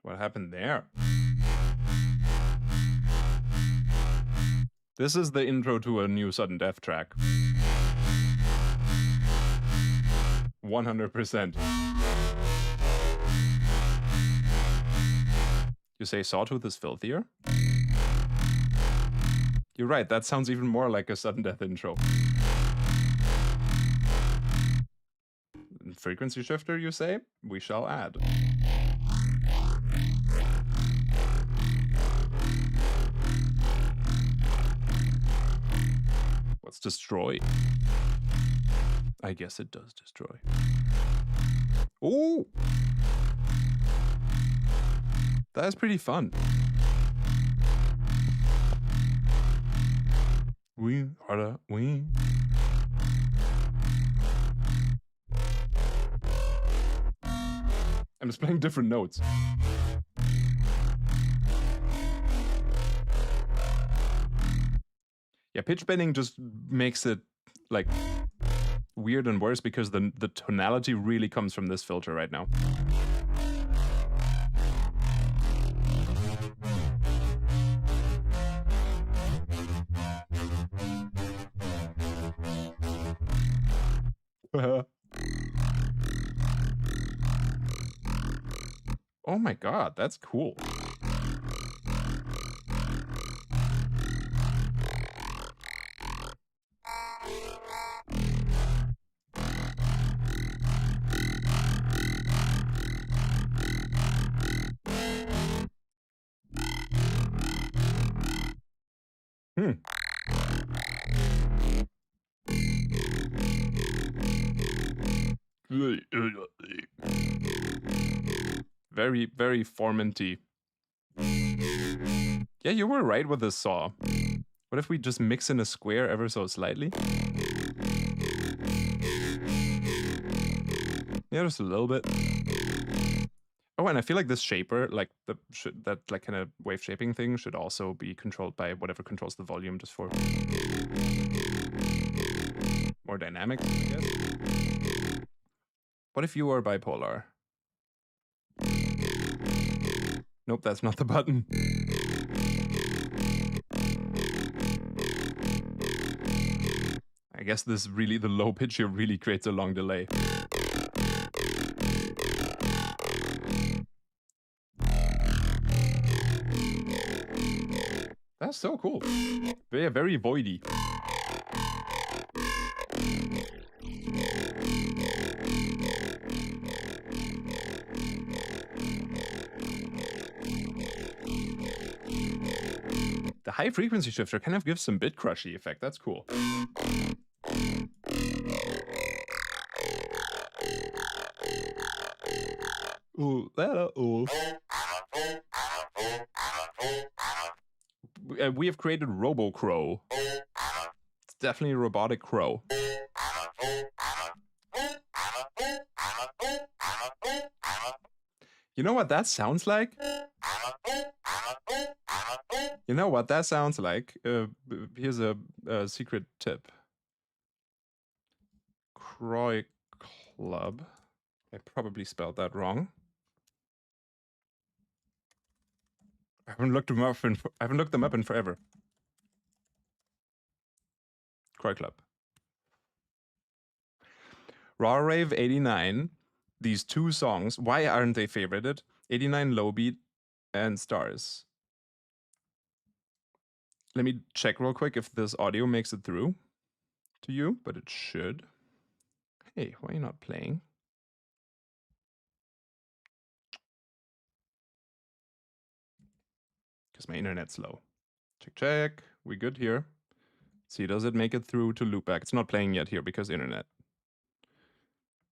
What happened there? This is the intro to a new sudden death track. 100%. You say Sawtooth is filthier? You're right, that sounds even more like a sudden death intro. Frequency shifter, you say? We shall add. What's destroy? I guess it does destroy. Ooh! That is pretty fun. We are the we. I'm just playing different notes. Yeah, pitch bending just makes it like weird and worse because the tonality really comes from this filter right now. Oh my god, that's cool. Very, very formanty. Yeah, you were right with this saw. What if we just mix in a square ever so slightly? Yeah, just a little bit. Oh, and I feel like this shaper, like that like kind of wave shaping thing, should also be controlled by whatever controls the volume, just for more dynamics, I guess. What if you were bipolar? Nope, that's not the button. I guess this really, the low pitch here really creates a long delay. That's so cool. They're very voidy. The high frequency shifter kind of gives some bit crushy effect. That's cool. Ooh, ooh. We have created Robo Crow. It's definitely a robotic crow. You know what that sounds like? You know what that sounds like? Here's a secret tip. Croy Club. I probably spelled that wrong. I haven't looked them up in forever. Croy Club. Raw Rave 89. These two songs. Why aren't they favorited? 89 low beat, and stars. Let me check real quick if this audio makes it through to you, but it should. Hey, why are you not playing? Because my internet's slow. Check, check. We good here. See, does it make it through to loopback? It's not playing yet here because internet.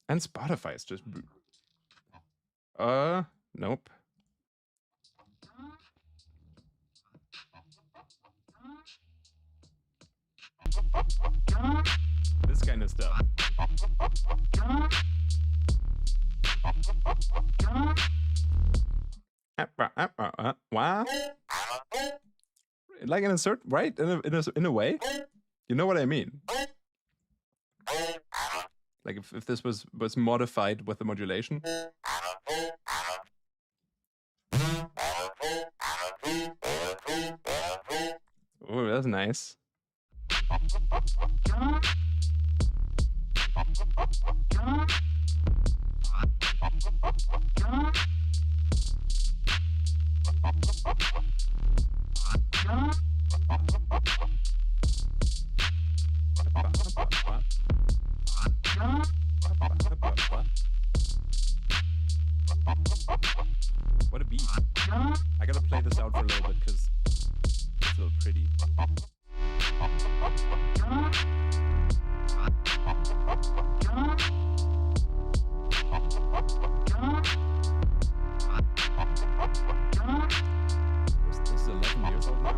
And Spotify is just... nope. This kind of stuff. What? Like in a certain, right? In a way? You know what I mean? Like if this was modified with the modulation. Oh, that's nice. What a beat. I gotta play this out for a little bit because it's a little pretty. This is 11 years old now.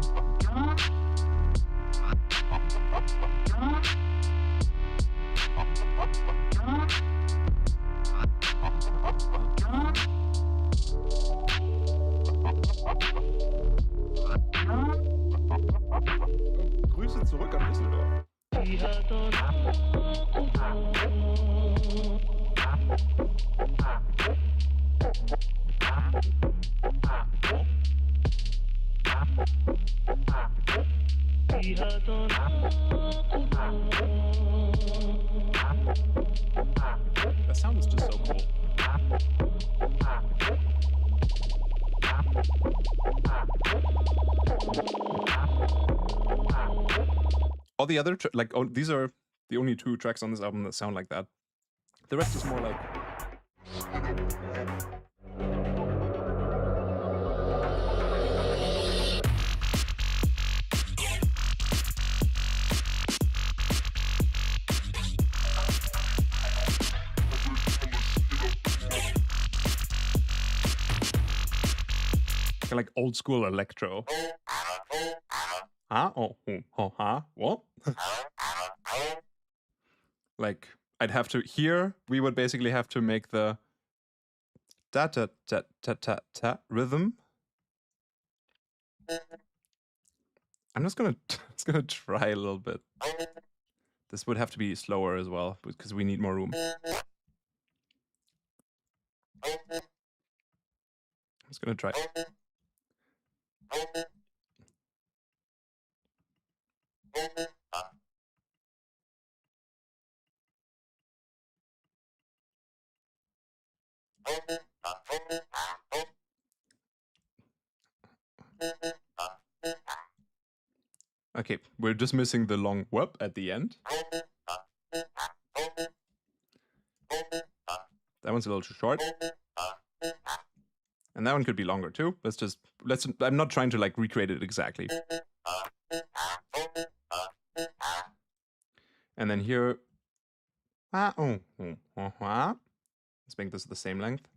Grüße zurück an Düsseldorf. That sound is just so cool. All the other these are the only 2 tracks on this album that sound like that. The rest is more like like old school electro. Huh? Oh, huh? What? Like, I'd have to, here, we would basically have to make the ta-ta-ta-ta-ta-ta rhythm. I'm just gonna try a little bit. This would have to be slower as well, because we need more room. I'm just gonna try. Okay, we're just missing the long whoop at the end. That one's a little too short. And that one could be longer too. I'm not trying to like recreate it exactly. And then here, let's make this the same length.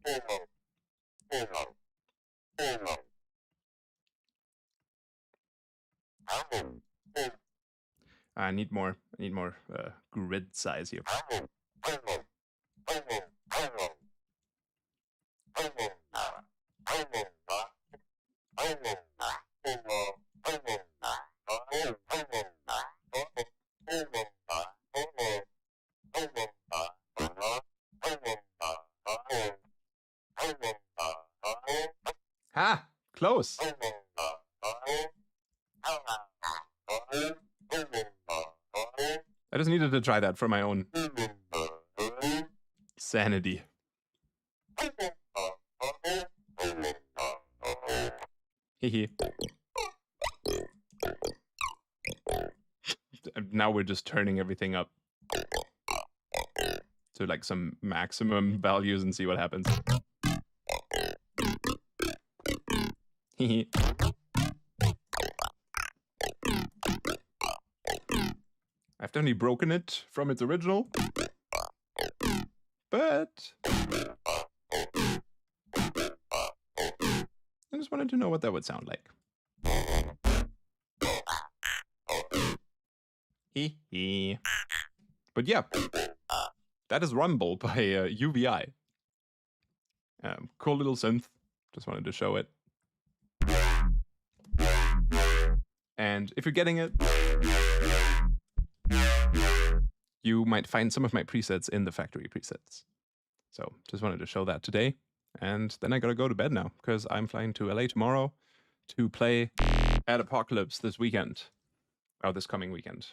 I need more grid size here. Ha! Close! I just needed to try that for my own sanity. Hehe. Now we're just turning everything up to like some maximum values and see what happens. Hehe. I've definitely broken it from its original, but I just wanted to know what that would sound like. Hee hee. But yeah, that is Rumble by UVI. Cool little synth. Just wanted to show it. And if you're getting it, you might find some of my presets in the factory presets. So just wanted to show that today. And then I gotta go to bed now because I'm flying to LA tomorrow to play at Apocalypse this weekend. Oh, this coming weekend.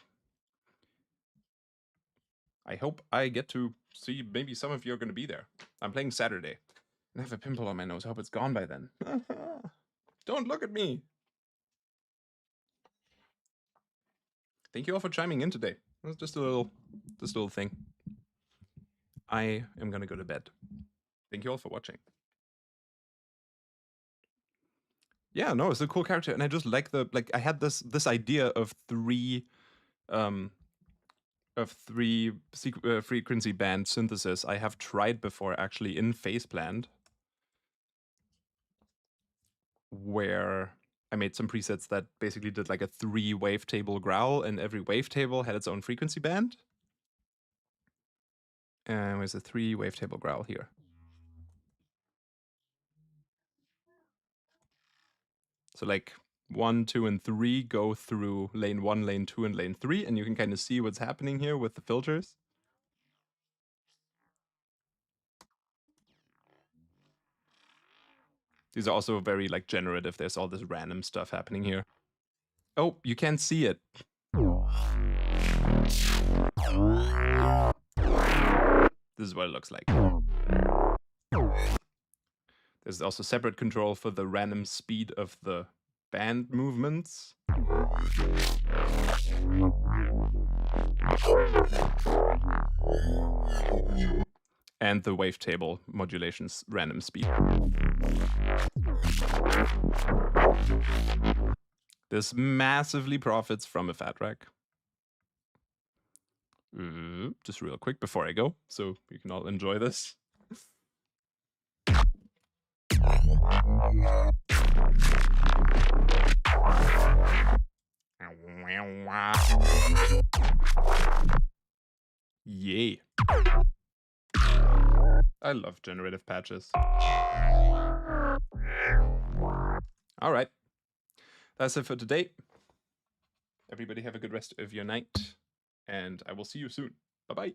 I hope I get to see maybe some of you are going to be there. I'm playing Saturday. And I have a pimple on my nose. I hope it's gone by then. Don't look at me. Thank you all for chiming in today. It was just a little thing. I am going to go to bed. Thank you all for watching. Yeah, no, it's a cool character. And I just like I had this idea of three frequency band synthesis I have tried before actually in Faceplant, where I made some presets that basically did like a 3 wavetable growl, and every wavetable had its own frequency band. And there's a 3 wavetable growl here. So like 1, 2, and 3 go through lane 1, lane 2, and lane 3, and you can kind of see what's happening here with the filters. These are also very like generative. There's all this random stuff happening here. Oh, you can't see it. This is what it looks like. There's also separate control for the random speed of the band movements. And the wavetable modulation's random speed. This massively profits from a fat rack. Just real quick before I go, so you can all enjoy this. Yay. I love generative patches. All right. That's it for today. Everybody have a good rest of your night, and I will see you soon. Bye-bye.